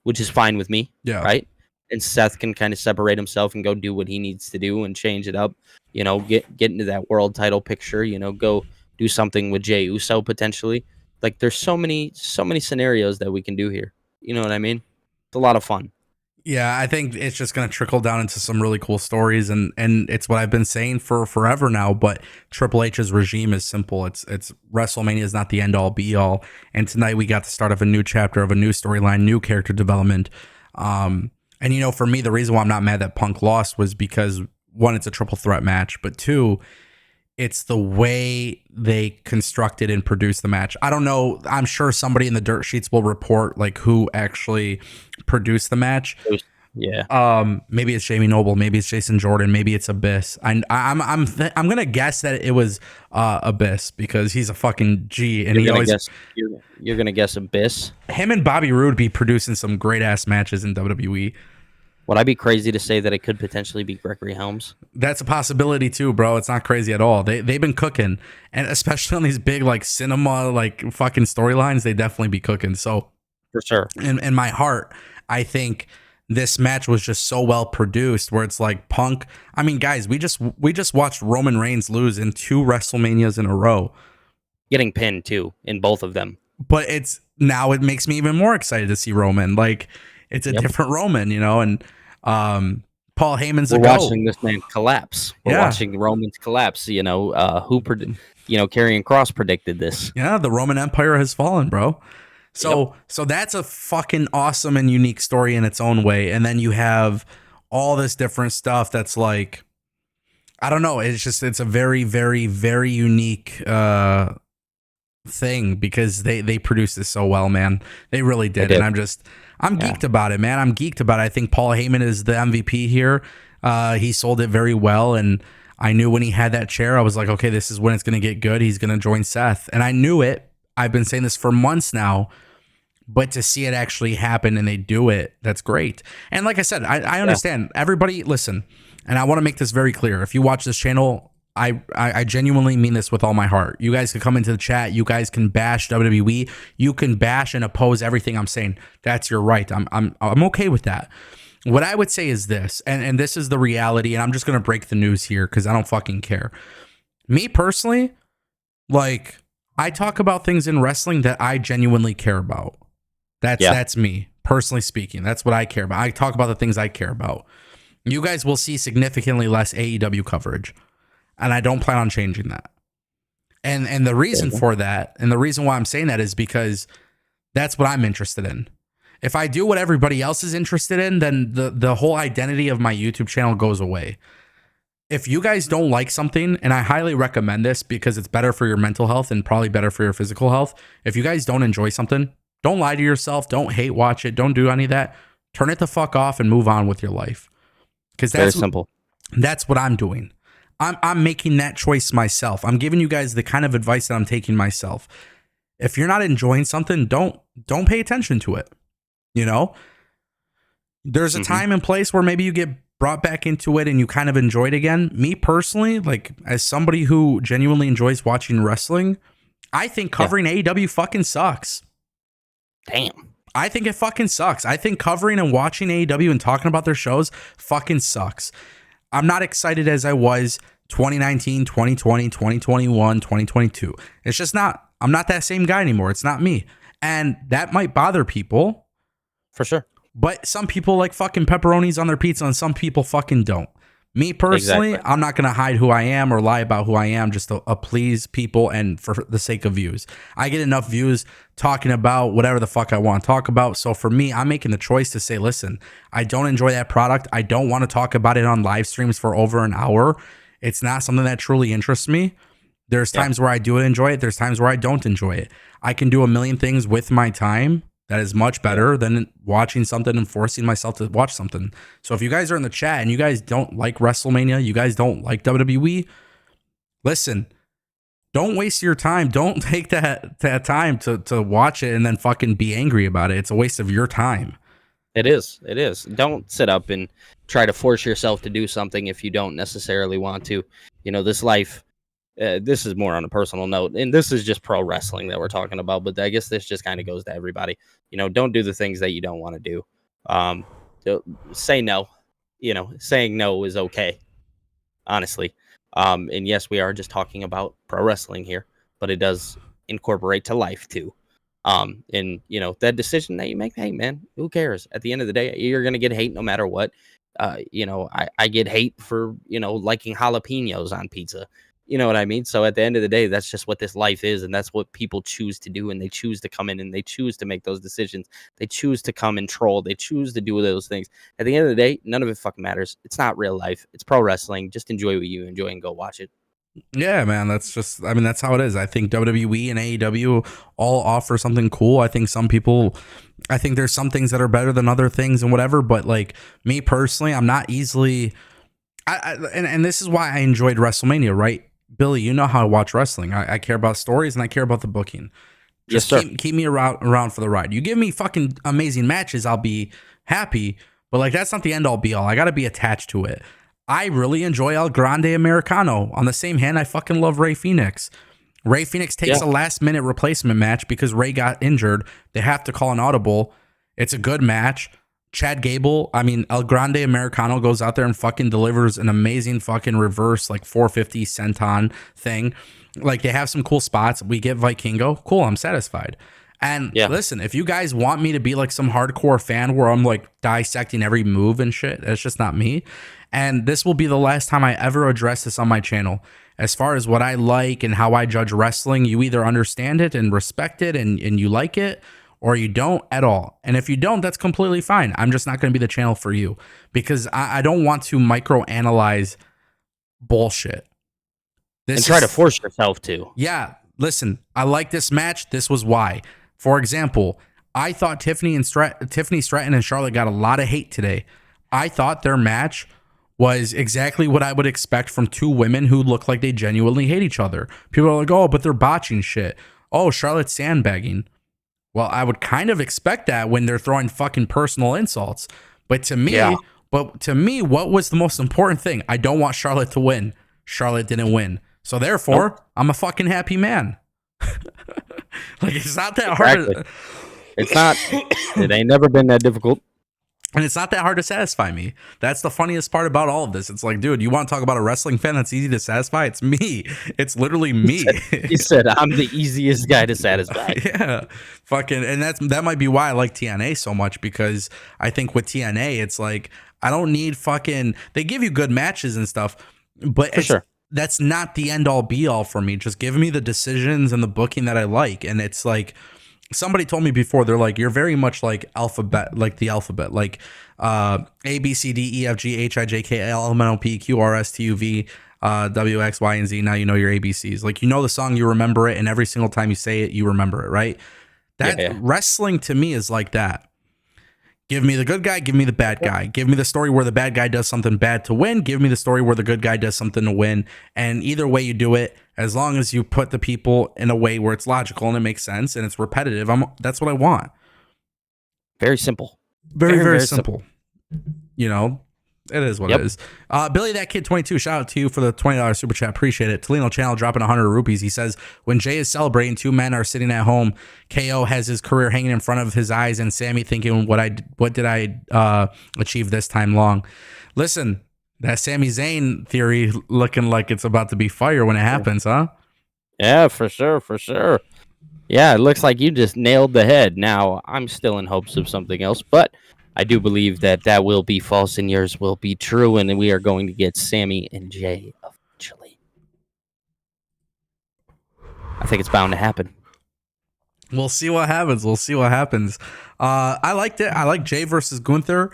S2: which is fine with me.
S1: Yeah.
S2: Right? And Seth can kind of separate himself and go do what he needs to do and change it up. Get into that world title picture. Go do something with Jey Uso potentially. Like there's so many scenarios that we can do here. You know what I mean? It's a lot of fun.
S1: Yeah, I think it's just going to trickle down into some really cool stories, and it's what I've been saying for forever now. But Triple H's regime is simple. It's WrestleMania is not the end all be all. And tonight we got the start of a new chapter of a new storyline, new character development. And you know, for me, the reason why I'm not mad that Punk lost was because one, it's a triple threat match, but two, it's the way they constructed and produced the match. I don't know. I'm sure somebody in the dirt sheets will report like who actually produced the match.
S2: Yeah.
S1: Maybe it's Jamie Noble, maybe it's Jason Jordan, maybe it's Abyss. I'm gonna guess that it was Abyss because he's a fucking G and
S2: You're gonna guess Abyss.
S1: Him and Bobby Roode be producing some great ass matches in WWE.
S2: Would I be crazy to say that it could potentially be Gregory Helms?
S1: That's a possibility too, bro. It's not crazy at all. They've been cooking, and especially on these big like cinema like fucking storylines, they definitely be cooking. So
S2: For sure.
S1: in my heart, I think this match was just so well produced where it's like Punk. I mean, guys, we just watched Roman Reigns lose in 2 WrestleManias in a row.
S2: Getting pinned too in both of them.
S1: But it makes me even more excited to see Roman. Like it's a different Roman, you know, and Paul Heyman's
S2: We're watching this man collapse. We're
S1: Yeah.
S2: watching Roman's collapse. You know, Karrion Kross predicted this.
S1: Yeah, the Roman Empire has fallen, bro. So that's a fucking awesome and unique story in its own way. And then you have all this different stuff that's like, I don't know. It's a very, very, very unique thing because they produced this so well, man. They really did. And I'm geeked about it, man. I'm geeked about it. I think Paul Heyman is the MVP here. He sold it very well. And I knew when he had that chair, I was like, okay, this is when it's going to get good. He's going to join Seth. And I knew it. I've been saying this for months now, but to see it actually happen and they do it, that's great. And like I said, I understand. Everybody, listen, and I want to make this very clear. If you watch this channel, I genuinely mean this with all my heart. You guys can come into the chat. You guys can bash WWE. You can bash and oppose everything I'm saying. That's your right. I'm okay with that. What I would say is this, and this is the reality, and I'm just gonna break the news here because I don't fucking care. Me personally, like, I talk about things in wrestling that I genuinely care about. That's me, personally speaking. That's what I care about. I talk about the things I care about. You guys will see significantly less AEW coverage, and I don't plan on changing that. And the reason for that, and the reason why I'm saying that is because that's what I'm interested in. If I do what everybody else is interested in, then the whole identity of my YouTube channel goes away. If you guys don't like something, and I highly recommend this because it's better for your mental health and probably better for your physical health. If you guys don't enjoy something, don't lie to yourself. Don't hate watch it. Don't do any of that. Turn it the fuck off and move on with your life. Because that's
S2: very simple.
S1: That's what I'm doing. I'm making that choice myself. I'm giving you guys the kind of advice that I'm taking myself. If you're not enjoying something, don't pay attention to it. You know, there's a time and place where maybe you get brought back into it and you kind of enjoy it again. Me personally, like as somebody who genuinely enjoys watching wrestling, I think covering AEW fucking sucks.
S2: Damn.
S1: I think it fucking sucks. I think covering and watching AEW and talking about their shows fucking sucks. I'm not excited as I was 2019, 2020, 2021, 2022. It's just not. I'm not that same guy anymore. It's not me. And that might bother people.
S2: For sure.
S1: But some people like fucking pepperonis on their pizza and some people fucking don't. Me personally, I'm not going to hide who I am or lie about who I am just to please people and for the sake of views. I get enough views talking about whatever the fuck I want to talk about. So for me, I'm making the choice to say, listen, I don't enjoy that product. I don't want to talk about it on live streams for over an hour. It's not something that truly interests me. There's times where I do enjoy it. There's times where I don't enjoy it. I can do a million things with my time. That is much better than watching something and forcing myself to watch something. So if you guys are in the chat and you guys don't like WrestleMania, you guys don't like WWE, listen, don't waste your time. Don't take that time to watch it and then fucking be angry about it. It's a waste of your time.
S2: It is. It is. Don't sit up and try to force yourself to do something if you don't necessarily want to. You know, this life, this is more on a personal note, and this is just pro wrestling that we're talking about, but I guess this just kind of goes to everybody. You know, don't do the things that you don't want to do. Say no. You know, saying no is okay, honestly. And yes, we are just talking about pro wrestling here, but it does incorporate to life too. And that decision that you make, hey man, who cares? At the end of the day, you're gonna get hate no matter what. I get hate for liking jalapenos on pizza. You know what I mean? So at the end of the day, that's just what this life is, and that's what people choose to do, and they choose to come in and they choose to make those decisions. They choose to come and troll. They choose to do those things. At the end of the day, none of it fucking matters. It's not real life. It's pro wrestling. Just enjoy what you enjoy and go watch it.
S1: Yeah, man, that's how it is. I think WWE and AEW all offer something cool. I think there's some things that are better than other things and whatever, but like me personally, I'm not easily, and this is why I enjoyed WrestleMania, right? Billy, you know how I watch wrestling. I care about stories and I care about the booking.
S2: Yes,
S1: Just
S2: sir.
S1: keep me around for the ride. You give me fucking amazing matches, I'll be happy, but like that's not the end all be all. I got to be attached to it. I really enjoy El Grande Americano. On the same hand, I fucking love Ray Phoenix. Ray Phoenix takes
S2: Yeah.
S1: a last minute replacement match because Ray got injured. They have to call an audible. It's a good match. Chad Gable, El Grande Americano goes out there and fucking delivers an amazing fucking reverse, like 450 senton thing. Like they have some cool spots. We get Vikingo. Cool, I'm satisfied. And
S2: Yeah.
S1: listen, if you guys want me to be like some hardcore fan where I'm like dissecting every move and shit, that's just not me. And this will be the last time I ever address this on my channel. As far as what I like and how I judge wrestling, you either understand it and respect it and you like it, or you don't at all. And if you don't, that's completely fine. I'm just not going to be the channel for you because I don't want to microanalyze bullshit.
S2: And try to force yourself to.
S1: Yeah, listen, I like this match. This was why. For example, I thought Tiffany Stratton and Charlotte got a lot of hate today. I thought their match was exactly what I would expect from two women who look like they genuinely hate each other. People are like, oh, but they're botching shit. Oh, Charlotte's sandbagging. Well, I would kind of expect that when they're throwing fucking personal insults. But to me, what was the most important thing? I don't want Charlotte to win. Charlotte didn't win. So therefore, I'm a fucking happy man. Like it's not that hard.
S2: It's not. It ain't never been that difficult.
S1: And it's not that hard to satisfy me. That's the funniest part about all of this. It's like, dude, you want to talk about a wrestling fan that's easy to satisfy? It's me. It's literally me.
S2: He said, I'm the easiest guy to satisfy.
S1: Yeah. Fucking, and that might be why I like TNA so much, because I think with TNA, it's like, I don't need fucking, they give you good matches and stuff, but that's not the end all be all for me. Just give me the decisions and the booking that I like. And it's like, somebody told me before, they're like, you're very much like the alphabet, like A, B, C, D, E, F, G, H, I, J, K, L, M, N, O, P, Q, R, S, T, U, V, W, X, Y, and Z. Now you know your ABCs. Like, you know the song, you remember it, and every single time you say it, you remember it, right? Wrestling to me is like that. Give me the good guy, give me the bad guy. Give me the story where the bad guy does something bad to win. Give me the story where the good guy does something to win. And either way you do it, as long as you put the people in a way where it's logical and it makes sense and it's repetitive, that's what I want.
S2: Very simple.
S1: Very simple. You know, it is what it is. Billy That Kid 22, shout out to you for the $20 super chat. Appreciate it. Tolino Channel dropping 100 rupees. He says, when Jay is celebrating, two men are sitting at home. KO has his career hanging in front of his eyes, and Sammy thinking, what did I achieve this time long? Listen, that Sami Zayn theory looking like it's about to be fire when it happens, huh?
S2: Yeah, for sure. Yeah, it looks like you just nailed the head. Now, I'm still in hopes of something else, but I do believe that will be false and yours will be true, and we are going to get Sammy and Jay eventually. I think it's bound to happen.
S1: We'll see what happens. I liked it. I like Jay versus Gunther.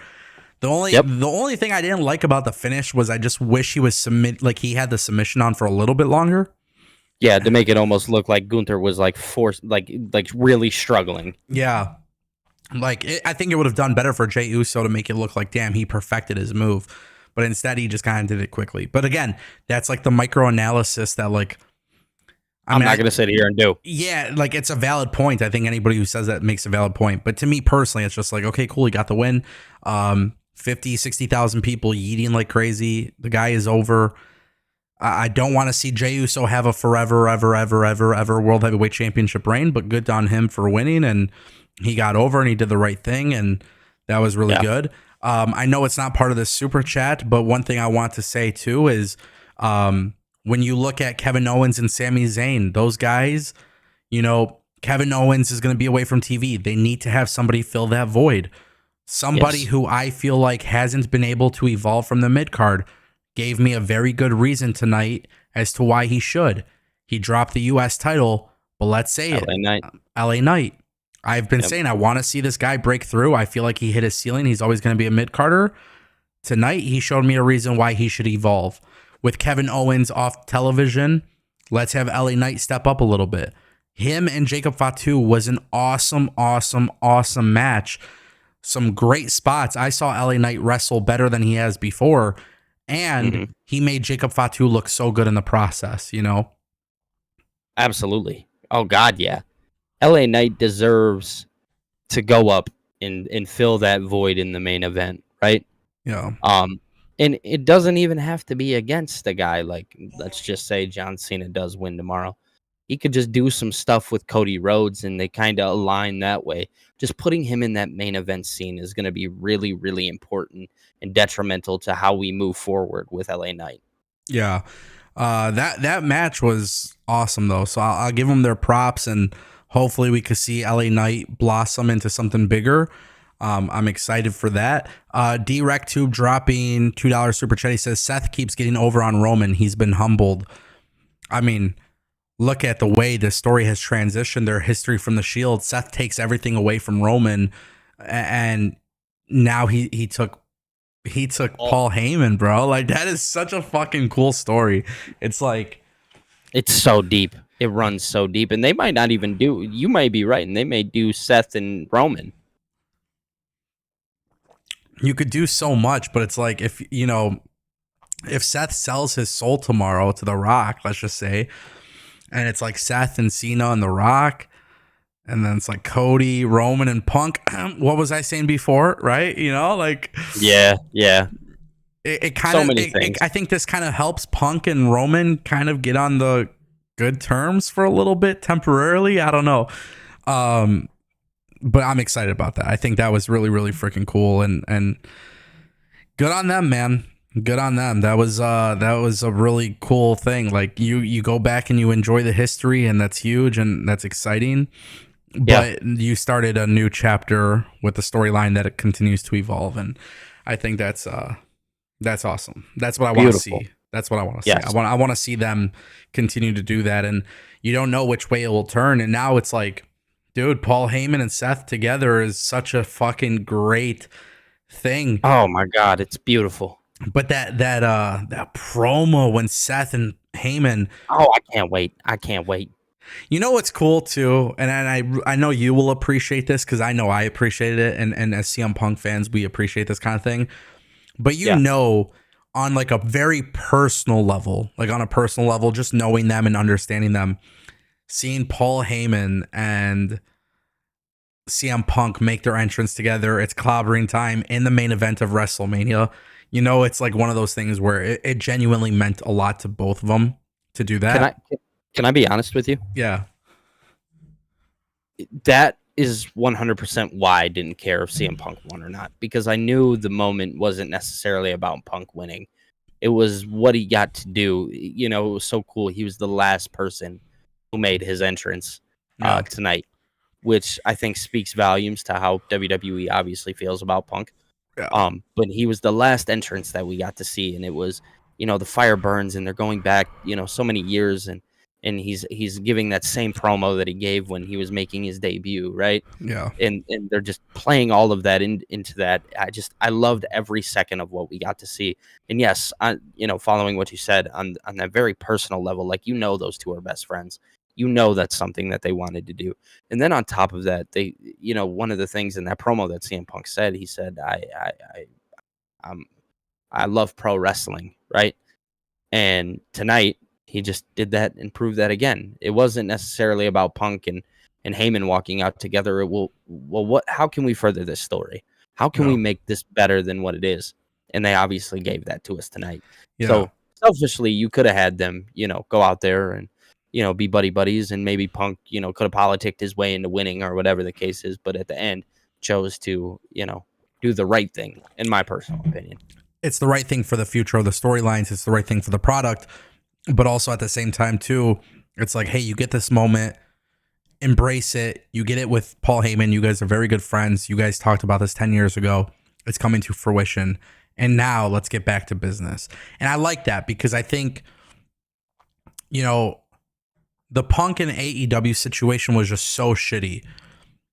S1: The only thing I didn't like about the finish was I just wish he was he had the submission on for a little bit longer.
S2: Yeah, to make it almost look like Gunther was like forced, like really struggling.
S1: Yeah. I think it would have done better for Jey Uso to make it look like, damn, he perfected his move. But instead, he just kind of did it quickly. But again, that's like the micro analysis that I'm not going
S2: to sit here and do.
S1: Yeah, like it's a valid point. I think anybody who says that makes a valid point. But to me personally, it's just like, okay, cool, he got the win. 50, 60,000 people yeeting like crazy. The guy is over. I don't want to see Jey Uso have a forever, ever World Heavyweight Championship reign, but good on him for winning. And he got over and he did the right thing. And that was really good. I know it's not part of this super chat, but one thing I want to say too is when you look at Kevin Owens and Sami Zayn, those guys, you know, Kevin Owens is going to be away from TV. They need to have somebody fill that void. Somebody
S2: Yes.
S1: who I feel like hasn't been able to evolve from the mid card gave me a very good reason tonight as to why he should. He dropped the U.S. title, but let's say
S2: LA Knight.
S1: LA Knight. I've been
S2: Yep.
S1: saying I want to see this guy break through. I feel like he hit his ceiling. He's always going to be a mid carder. Tonight, he showed me a reason why he should evolve. With Kevin Owens off television, let's have LA Knight step up a little bit. Him and Jacob Fatu was an awesome, awesome, awesome match. Some great spots. I saw LA Knight wrestle better than he has before, and he made Jacob Fatu look so good in the process, you know?
S2: Absolutely. Oh, God, yeah. LA Knight deserves to go up and fill that void in the main event, right?
S1: Yeah.
S2: And it doesn't even have to be against a guy like, let's just say John Cena does win tomorrow. He could just do some stuff with Cody Rhodes and they kind of align that way. Just putting him in that main event scene is going to be really, really important and detrimental to how we move forward with LA Knight.
S1: Yeah. That match was awesome, though. So I'll give them their props, and hopefully we could see LA Knight blossom into something bigger. I'm excited for that. D-RecTube dropping $2 super chat. He says, Seth keeps getting over on Roman. He's been humbled. I mean, look at the way the story has transitioned, their history from the Shield. Seth takes everything away from Roman, and now he took Paul Heyman, bro. Like, that is such a fucking cool story. It's like,
S2: it's so deep. It runs so deep, and they might not even do. You might be right, and they may do Seth and Roman.
S1: You could do so much, but it's like, if Seth sells his soul tomorrow to The Rock, let's just say, and it's like Seth and Cena and The Rock, and then it's like Cody, Roman, and Punk. What was I saying before? Right? Like,
S2: yeah.
S1: It kind
S2: So
S1: of.
S2: many things.
S1: I think this kind of helps Punk and Roman kind of get on the good terms for a little bit temporarily. I don't know. But I'm excited about that. I think that was really, really freaking cool, and good on them, man. Good on them. That was a really cool thing. Like, you go back and you enjoy the history, and that's huge and that's exciting. But you started a new chapter with the storyline that it continues to evolve, and I think that's awesome. That's what I want to see. That's what I want to see. I want to see them continue to do that, and you don't know which way it will turn. And now it's like, dude, Paul Heyman and Seth together is such a fucking great thing.
S2: Oh my God, it's beautiful.
S1: But that promo when Seth and Heyman.
S2: Oh, I can't wait.
S1: You know what's cool too, and I know you will appreciate this because I know I appreciated it, and as CM Punk fans, we appreciate this kind of thing. But on like a very personal level, just knowing them and understanding them, seeing Paul Heyman and CM Punk make their entrance together, it's clobbering time in the main event of WrestleMania. It's like one of those things where it genuinely meant a lot to both of them to do that.
S2: Can I be honest with you?
S1: Yeah.
S2: That is 100% why I didn't care if CM Punk won or not, because I knew the moment wasn't necessarily about Punk winning. It was what he got to do. It was so cool. He was the last person who made his entrance tonight, which I think speaks volumes to how WWE obviously feels about Punk.
S1: Yeah.
S2: But he was the last entrance that we got to see, and it was, the fire burns, and they're going back, so many years, and he's giving that same promo that he gave when he was making his debut, right?
S1: Yeah.
S2: And they're just playing all of that into that. I loved every second of what we got to see. And yes, following what you said on that very personal level, like, those two are best friends. That's something that they wanted to do. And then on top of that, they, one of the things in that promo that CM Punk said, he said, I love pro wrestling, right? And tonight he just did that and proved that again. It wasn't necessarily about Punk and Heyman walking out together. How can we further this story? How can we make this better than what it is? And they obviously gave that to us tonight. Yeah. So selfishly, you could have had them, go out there and, be buddies, and maybe Punk, could have politicked his way into winning or whatever the case is. But at the end, chose to, do the right thing, in my personal opinion.
S1: It's the right thing for the future of the storylines. It's the right thing for the product. But also at the same time, too, it's like, hey, you get this moment embrace it. You get it with Paul Heyman. You guys are very good friends. You guys talked about this 10 years ago. It's coming to fruition. And now let's get back to business. And I like that because I think, you know, the Punk and AEW situation was just so shitty.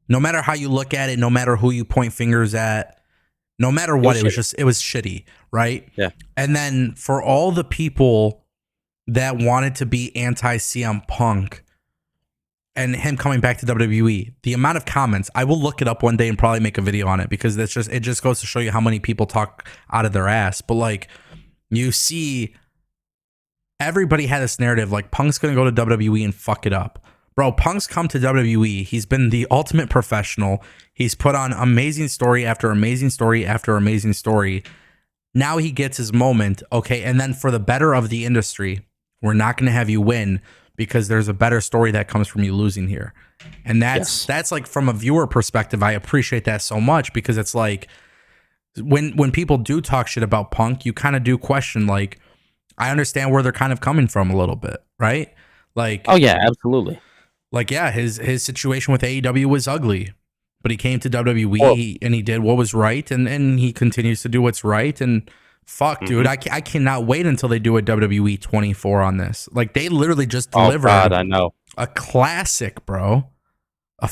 S1: No matter how you look at it, no matter who you point fingers at, no matter what, it was shitty, right?
S2: Yeah.
S1: And then for all the people that wanted to be anti-CM Punk and him coming back to WWE, the amount of comments, I will look it up one day and probably make a video on it because it just goes to show you how many people talk out of their ass. But like, you see, everybody had this narrative like Punk's going to go to WWE and fuck it up. Bro, Punk's come to WWE. He's been the ultimate professional. He's put on amazing story after amazing story after amazing story. Now he gets his moment. Okay. And then for the better of the industry, we're not going to have you win because there's a better story that comes from you losing here. And that's like from a viewer perspective, I appreciate that so much because it's like when people do talk shit about Punk, you kind of do question, like, I understand where they're kind of coming from a little bit, right? Like,
S2: oh yeah, absolutely.
S1: Like, yeah, his situation with AEW was ugly, but he came to WWE and he did what was right, and he continues to do what's right. And fuck, dude, I cannot wait until they do a WWE 24 on this. Like, they literally just delivered
S2: I know.
S1: A classic, bro.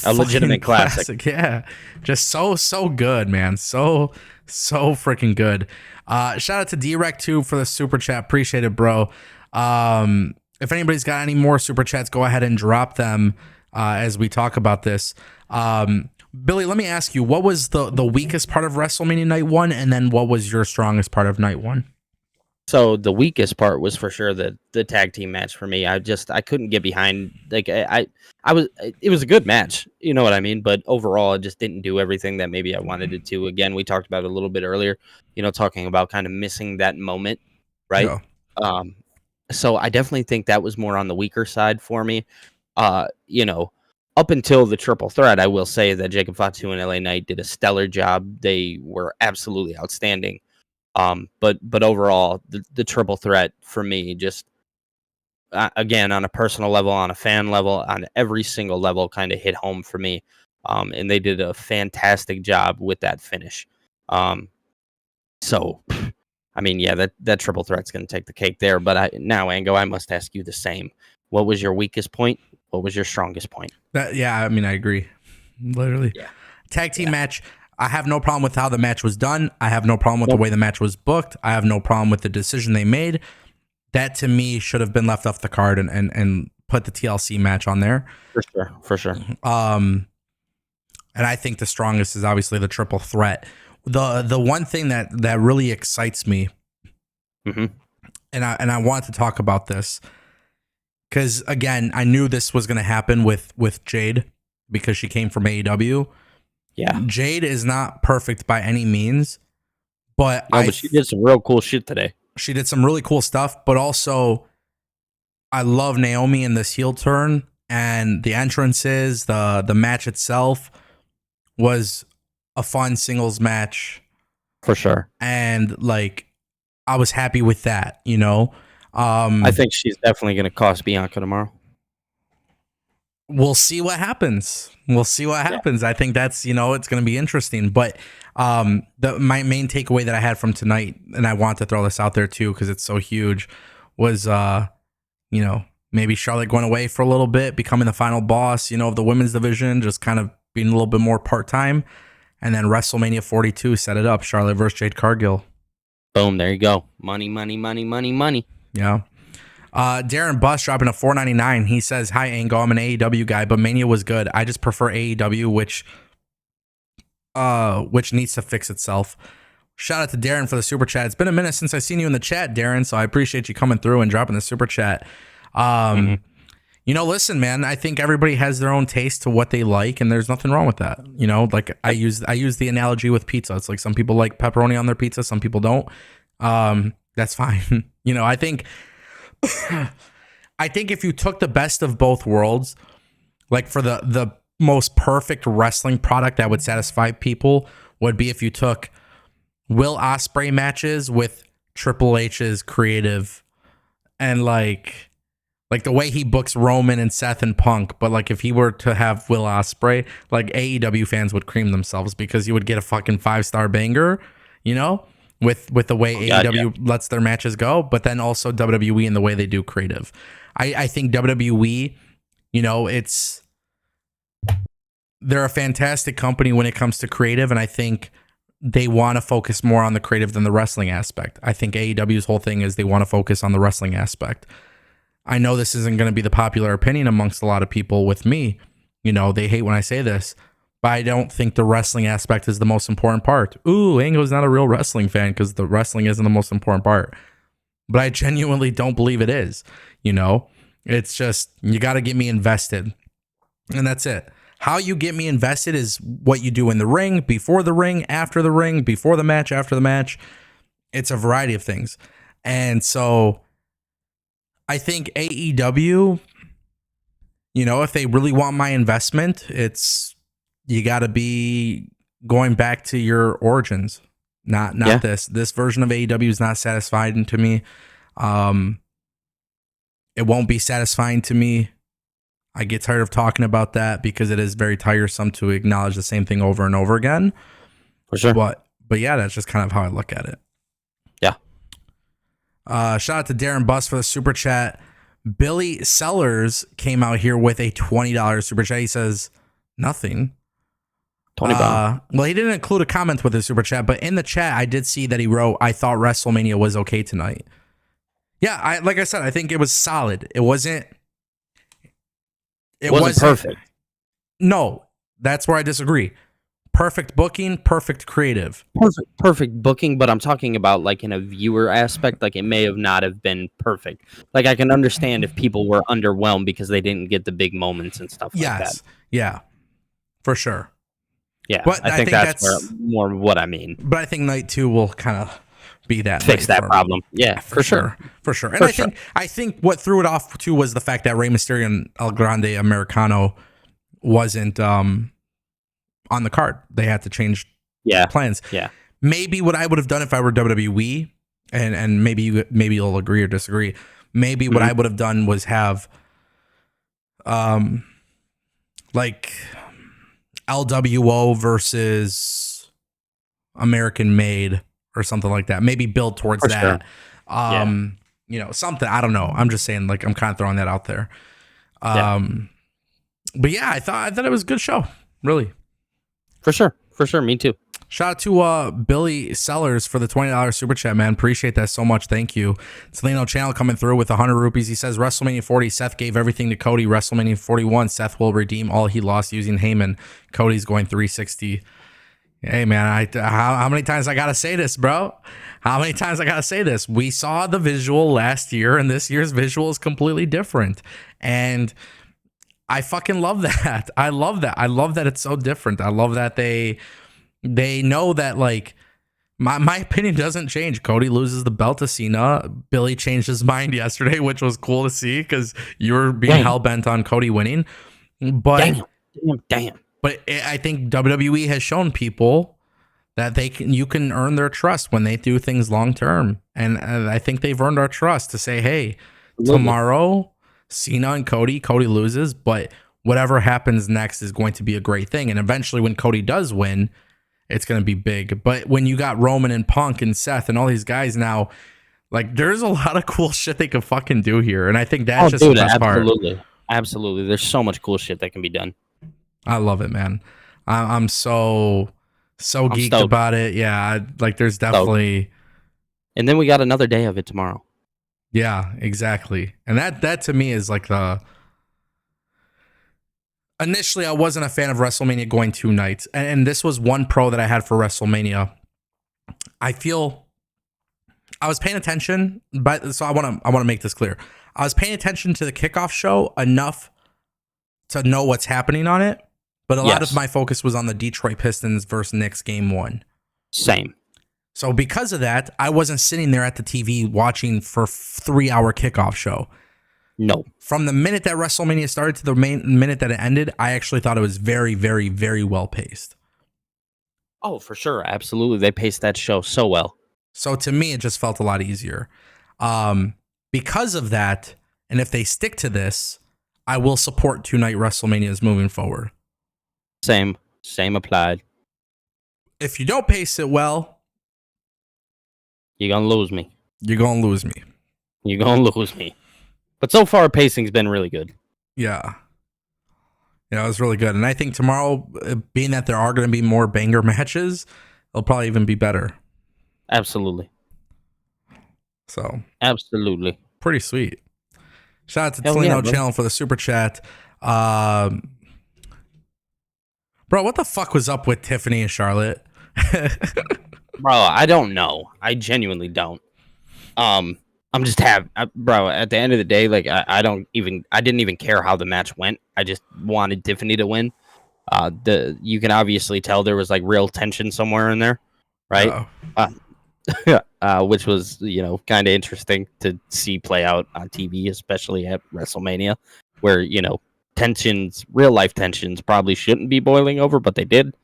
S2: A legitimate classic.
S1: Yeah. Just so good, man. So freaking good. Shout out to D-Rec too for the super chat. Appreciate it, bro. If anybody's got any more super chats, go ahead and drop them as we talk about this. Billy, let me ask you, what was the weakest part of WrestleMania Night 1, and then what was your strongest part of Night 1?
S2: So the weakest part was for sure the tag team match for me. I couldn't get behind. Like it was a good match, you know what I mean? But overall, it just didn't do everything that maybe I wanted it to. Again, we talked about it a little bit earlier, you know, talking about kind of missing that moment, right? Yeah. So I definitely think that was more on the weaker side for me. You know, up until the triple threat, I will say that Jacob Fatu and LA Knight did a stellar job. They were absolutely outstanding. But overall, the triple threat for me, just again, on a personal level, on a fan level, on every single level, kind of hit home for me. And they did a fantastic job with that finish. So, I mean, yeah, that triple threat's going to take the cake there. But now, Ango, I must ask you the same. What was your weakest point? What was your strongest point?
S1: Yeah, I mean, I agree. Literally. Yeah. Tag team match. I have no problem with how the match was done. I have no problem with the way the match was booked. I have no problem with the decision they made. That, to me, should have been left off the card and put the TLC match on there.
S2: For sure.
S1: And I think the strongest is obviously the triple threat. The one thing that really excites me, and I want to talk about this, because, again, I knew this was going to happen with Jade because she came from AEW.
S2: Yeah.
S1: Jade is not perfect by any means, but
S2: but she did some real cool shit today.
S1: She did some really cool stuff, but also I love Naomi in this heel turn, and the entrances, the match itself was a fun singles match.
S2: For sure.
S1: And like, I was happy with that, you know?
S2: I think she's definitely going to cost Bianca tomorrow.
S1: We'll see what happens. I think that's, you know, it's going to be interesting. But my main takeaway that I had from tonight, and I want to throw this out there too because it's so huge, was, you know, maybe Charlotte going away for a little bit, becoming the final boss, you know, of the women's division, just kind of being a little bit more part-time. And then WrestleMania 42 set it up, Charlotte versus Jade Cargill.
S2: Boom, there you go. Money, money, money, money, money.
S1: Yeah. Darren Buss dropping a $4.99. He says, "Hi Ango, I'm an AEW guy, but Mania was good. I just prefer AEW, which needs to fix itself." Shout out to Darren for the super chat. It's been a minute since I've seen you in the chat, Darren, so I appreciate you coming through and dropping the super chat. You know, listen, man, I think everybody has their own taste to what they like, and there's nothing wrong with that. You know, like I use the analogy with pizza. It's like some people like pepperoni on their pizza, some people don't. That's fine. You know, I think if you took the best of both worlds, like for the most perfect wrestling product that would satisfy people would be if you took Will Ospreay matches with Triple H's creative and like Like the way he books Roman and Seth and Punk, but like if he were to have Will Ospreay, like AEW fans would cream themselves because you would get a fucking 5-star banger, you know, with the way AEW lets their matches go, but then also WWE and the way they do creative. I think WWE, you know, they're a fantastic company when it comes to creative, and I think they want to focus more on the creative than the wrestling aspect. I think AEW's whole thing is they want to focus on the wrestling aspect. I know this isn't going to be the popular opinion amongst a lot of people with me. You know, they hate when I say this, but I don't think the wrestling aspect is the most important part. Ooh, Ango's not a real wrestling fan because the wrestling isn't the most important part. But I genuinely don't believe it is. You know, it's just, you got to get me invested. And that's it. How you get me invested is what you do in the ring, before the ring, after the ring, before the match, after the match. It's a variety of things. And so I think AEW, you know, if they really want my investment, you got to be going back to your origins. Not this. This version of AEW is not satisfying to me. It won't be satisfying to me. I get tired of talking about that because it is very tiresome to acknowledge the same thing over and over again.
S2: For sure.
S1: But yeah, that's just kind of how I look at it.
S2: Yeah.
S1: Shout out to Darren Buss for the super chat. Billy Sellers came out here with a $20 super chat. He says nothing.
S2: $20.
S1: Well, he didn't include a comment with his super chat, but in the chat, I did see that he wrote, "I thought WrestleMania was okay tonight." Yeah, like I said, I think it was solid. It wasn't
S2: perfect.
S1: No, that's where I disagree. Perfect booking, perfect creative.
S2: Perfect booking, but I'm talking about like in a viewer aspect, like it may have not have been perfect. Like I can understand if people were underwhelmed because they didn't get the big moments and stuff like that.
S1: Yeah, for sure.
S2: Yeah, but I think that's more what I mean.
S1: But I think night 2 will kind of be that.
S2: Fix that problem. Yeah, for sure.
S1: For sure. And I think what threw it off too was the fact that Rey Mysterio and El Grande Americano wasn't on the card. They had to change plans.
S2: Yeah.
S1: Maybe what I would have done if I were WWE, and maybe you'll agree or disagree. Maybe what I would have done was have like LWO versus American Made or something like that. Maybe build towards that. Sure. You know, something. I don't know. I'm just saying, like, I'm kind of throwing that out there. But yeah, I thought it was a good show. Really.
S2: For sure. Me too.
S1: Shout out to Billy Sellers for the $20 super chat, man. Appreciate that so much. Thank you. Salino Channel coming through with 100 rupees. He says, WrestleMania 40, Seth gave everything to Cody. WrestleMania 41, Seth will redeem all he lost using Heyman. Cody's going 360. Hey, man, how many times I got to say this, bro? How many times I got to say this? We saw the visual last year, and this year's visual is completely different. And I fucking love that. I love that. I love that it's so different. I love that they know that, like, my opinion doesn't change. Cody loses the belt to Cena. Billy changed his mind yesterday, which was cool to see because you were being hell-bent on Cody winning. But
S2: Damn.
S1: But I think WWE has shown people that you can earn their trust when they do things long term, and I think they've earned our trust to say, hey, tomorrow Cena and Cody loses, but whatever happens next is going to be a great thing, and eventually when Cody does win, it's going to be big. But when you got Roman and Punk and Seth and all these guys now, like, there's a lot of cool shit they can fucking do here, and I think that's the best part.
S2: Absolutely. There's so much cool shit that can be done.
S1: I love it, man. I'm so geeked
S2: stoked
S1: about it. Yeah, like there's definitely.
S2: And then we got another day of it tomorrow.
S1: Yeah, exactly. And that to me is like the. Initially, I wasn't a fan of WrestleMania going 2 nights, and this was one pro that I had for WrestleMania. I feel I was paying attention, so I want to make this clear. I was paying attention to the kickoff show enough to know what's happening on it. But a lot of my focus was on the Detroit Pistons versus Knicks game 1.
S2: Same.
S1: So because of that, I wasn't sitting there at the TV watching for 3-hour kickoff show.
S2: No.
S1: From the minute that WrestleMania started to the minute that it ended, I actually thought it was very, very, very well paced.
S2: Oh, for sure. Absolutely. They paced that show so well.
S1: So to me, it just felt a lot easier. Because of that, And if they stick to this, I will support 2-night WrestleManias moving forward.
S2: Same applied.
S1: If you don't pace it well,
S2: you're going to lose me.
S1: You're going to lose me.
S2: You're going to lose me. But so far, pacing's been really good.
S1: Yeah. Yeah, it was really good. And I think tomorrow, being that there are going to be more banger matches, it'll probably even be better.
S2: Absolutely.
S1: So.
S2: Absolutely.
S1: Pretty sweet. Shout out to Toledo Channel for the super chat. Bro, what the fuck was up with Tiffany and Charlotte?
S2: Bro, I don't know. I genuinely don't. I'm just bro, at the end of the day, like I didn't even care how the match went. I just wanted Tiffany to win. You can obviously tell there was like real tension somewhere in there, right? Which was, kind of interesting to see play out on TV, especially at WrestleMania, where, real life tensions probably shouldn't be boiling over, but they did.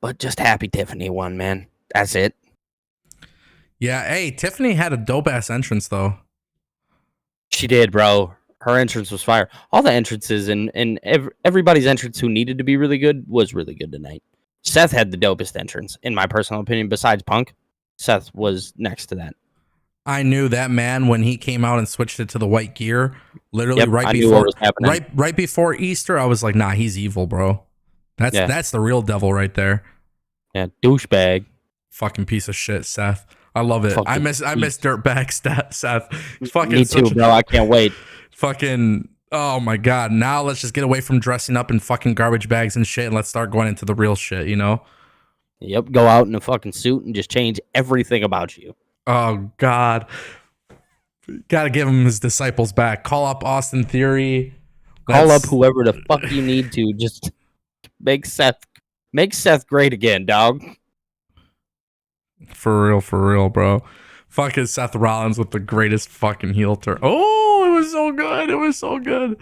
S2: But just happy Tiffany won, man. That's it.
S1: Yeah, hey, Tiffany had a dope-ass entrance, though.
S2: She did, bro. Her entrance was fire. All the entrances and everybody's entrance who needed to be really good was really good tonight. Seth had the dopest entrance, in my personal opinion. Besides Punk, Seth was next to that.
S1: I knew that man when he came out and switched it to the white gear. Literally right before Easter, I was like, nah, he's evil, bro. That's the real devil right there.
S2: Yeah, douchebag.
S1: Fucking piece of shit, Seth. I love it. I miss dirtbag Seth. Fucking
S2: me too, bro. I can't wait.
S1: Fucking, oh my god. Now let's just get away from dressing up in fucking garbage bags and shit, and let's start going into the real shit,
S2: Yep, go out in a fucking suit and just change everything about you.
S1: Oh god. Gotta give him his disciples back. Call up Austin Theory.
S2: Call up whoever the fuck you need to. Just make Seth great again, dog.
S1: For real, bro. Fucking Seth Rollins with the greatest fucking heel turn. Oh, it was so good.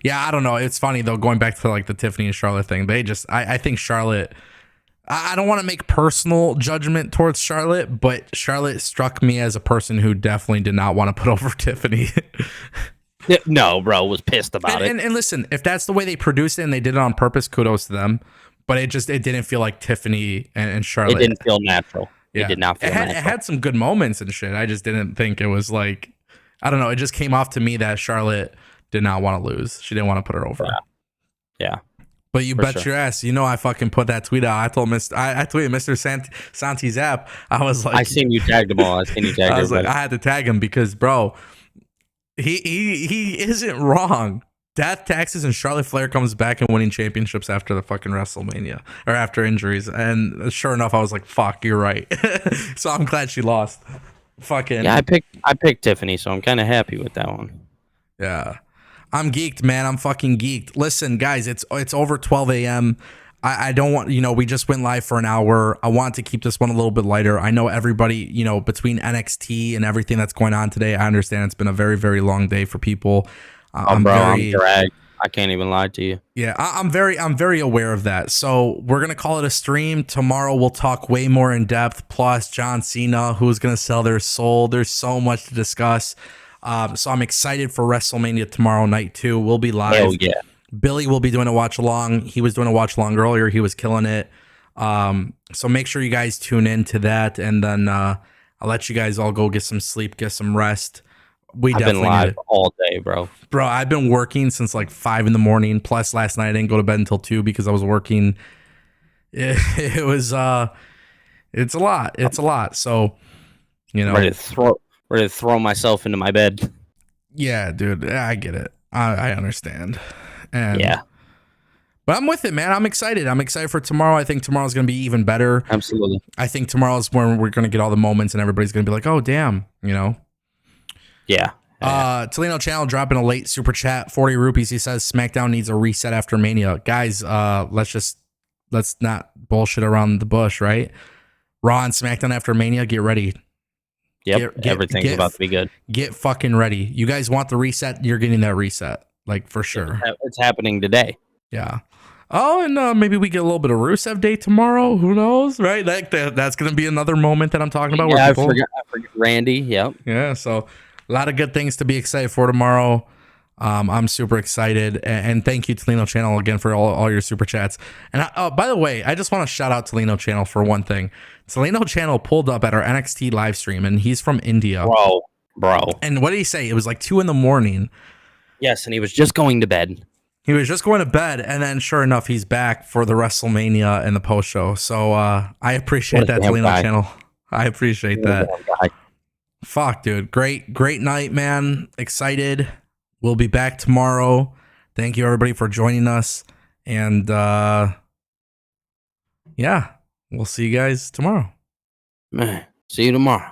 S1: Yeah, I don't know. It's funny though, going back to like the Tiffany and Charlotte thing. I think Charlotte, I don't want to make personal judgment towards Charlotte, but Charlotte struck me as a person who definitely did not want to put over Tiffany.
S2: No, bro, was pissed about it.
S1: And listen, if that's the way they produced it and they did it on purpose, kudos to them. But it didn't feel like Tiffany and Charlotte.
S2: It didn't feel natural.
S1: Yeah.
S2: It did not feel natural.
S1: It had some good moments and shit. I just didn't think it was like, I don't know. It just came off to me that Charlotte did not want to lose. She didn't want to put her over.
S2: Yeah.
S1: But you bet your ass. I fucking put that tweet out. I tweeted Mr. Santi Zap. I was like,
S2: I seen you tagged them all.
S1: I was like, I had to tag him because, bro, he isn't wrong. Death, taxes, and Charlotte Flair comes back and winning championships after the fucking WrestleMania or after injuries. And sure enough, I was like, fuck, you're right. So I'm glad she lost. Fucking
S2: yeah, I picked Tiffany, so I'm kind of happy with that one.
S1: Yeah. I'm geeked, man. I'm fucking geeked. Listen, guys, it's over 12 a.m. I don't want, we just went live for an hour. I want to keep this one a little bit lighter. I know everybody, between NXT and everything that's going on today, I understand it's been a very, very long day for people.
S2: I'm dragged. I can't even lie to you.
S1: Yeah, I'm very aware of that. So we're gonna call it a stream. Tomorrow we'll talk way more in depth. Plus John Cena, who's gonna sell their soul. There's so much to discuss. So I'm excited for WrestleMania tomorrow night too. We'll be live.
S2: Hell yeah.
S1: Billy will be doing a watch along. He was doing a watch along earlier. He was killing it. So make sure you guys tune in to that, and then I'll let you guys all go get some sleep, get some rest. I've been live
S2: all day, bro.
S1: Bro, I've been working since like 5 a.m. Plus last night I didn't go to bed until 2 because I was working. It was it's a lot. It's a lot. So,
S2: ready to throw myself into my bed.
S1: Yeah, dude. I get it. I understand. And
S2: yeah.
S1: But I'm with it, man. I'm excited. I'm excited for tomorrow. I think tomorrow's going to be even better.
S2: Absolutely.
S1: I think tomorrow's when we're going to get all the moments and everybody's going to be like, "Oh, damn,"
S2: Yeah.
S1: Toledo Channel dropping a late super chat, 40 rupees. He says SmackDown needs a reset after Mania. Guys, let's not bullshit around the bush, right? Raw and SmackDown after Mania, get ready.
S2: Yep, everything's about to be good.
S1: Get fucking ready. You guys want the reset? You're getting that reset, like for sure.
S2: It's happening today.
S1: Yeah. Oh, and maybe we get a little bit of Rusev Day tomorrow. Who knows, right? That's going to be another moment that I'm talking about.
S2: Yeah,
S1: Where
S2: I
S1: people,
S2: forgot Randy. Yep.
S1: yeah. So a lot of good things to be excited for tomorrow. I'm super excited, and thank you, Tolino Channel, again for all your super chats. And by the way, I just want to shout out Tolino Channel for one thing. Tolino Channel pulled up at our NXT live stream, and he's from India.
S2: Bro.
S1: And what did he say? It was like 2 a.m.
S2: Yes, and he was just going to bed.
S1: He was just going to bed, and then sure enough, he's back for the WrestleMania and the post show. So I appreciate that, Tolino Channel. I appreciate that. Fuck, dude. Great night, man. Excited. We'll be back tomorrow. Thank you, everybody, for joining us. And yeah, we'll see you guys tomorrow.
S2: Man, see you tomorrow.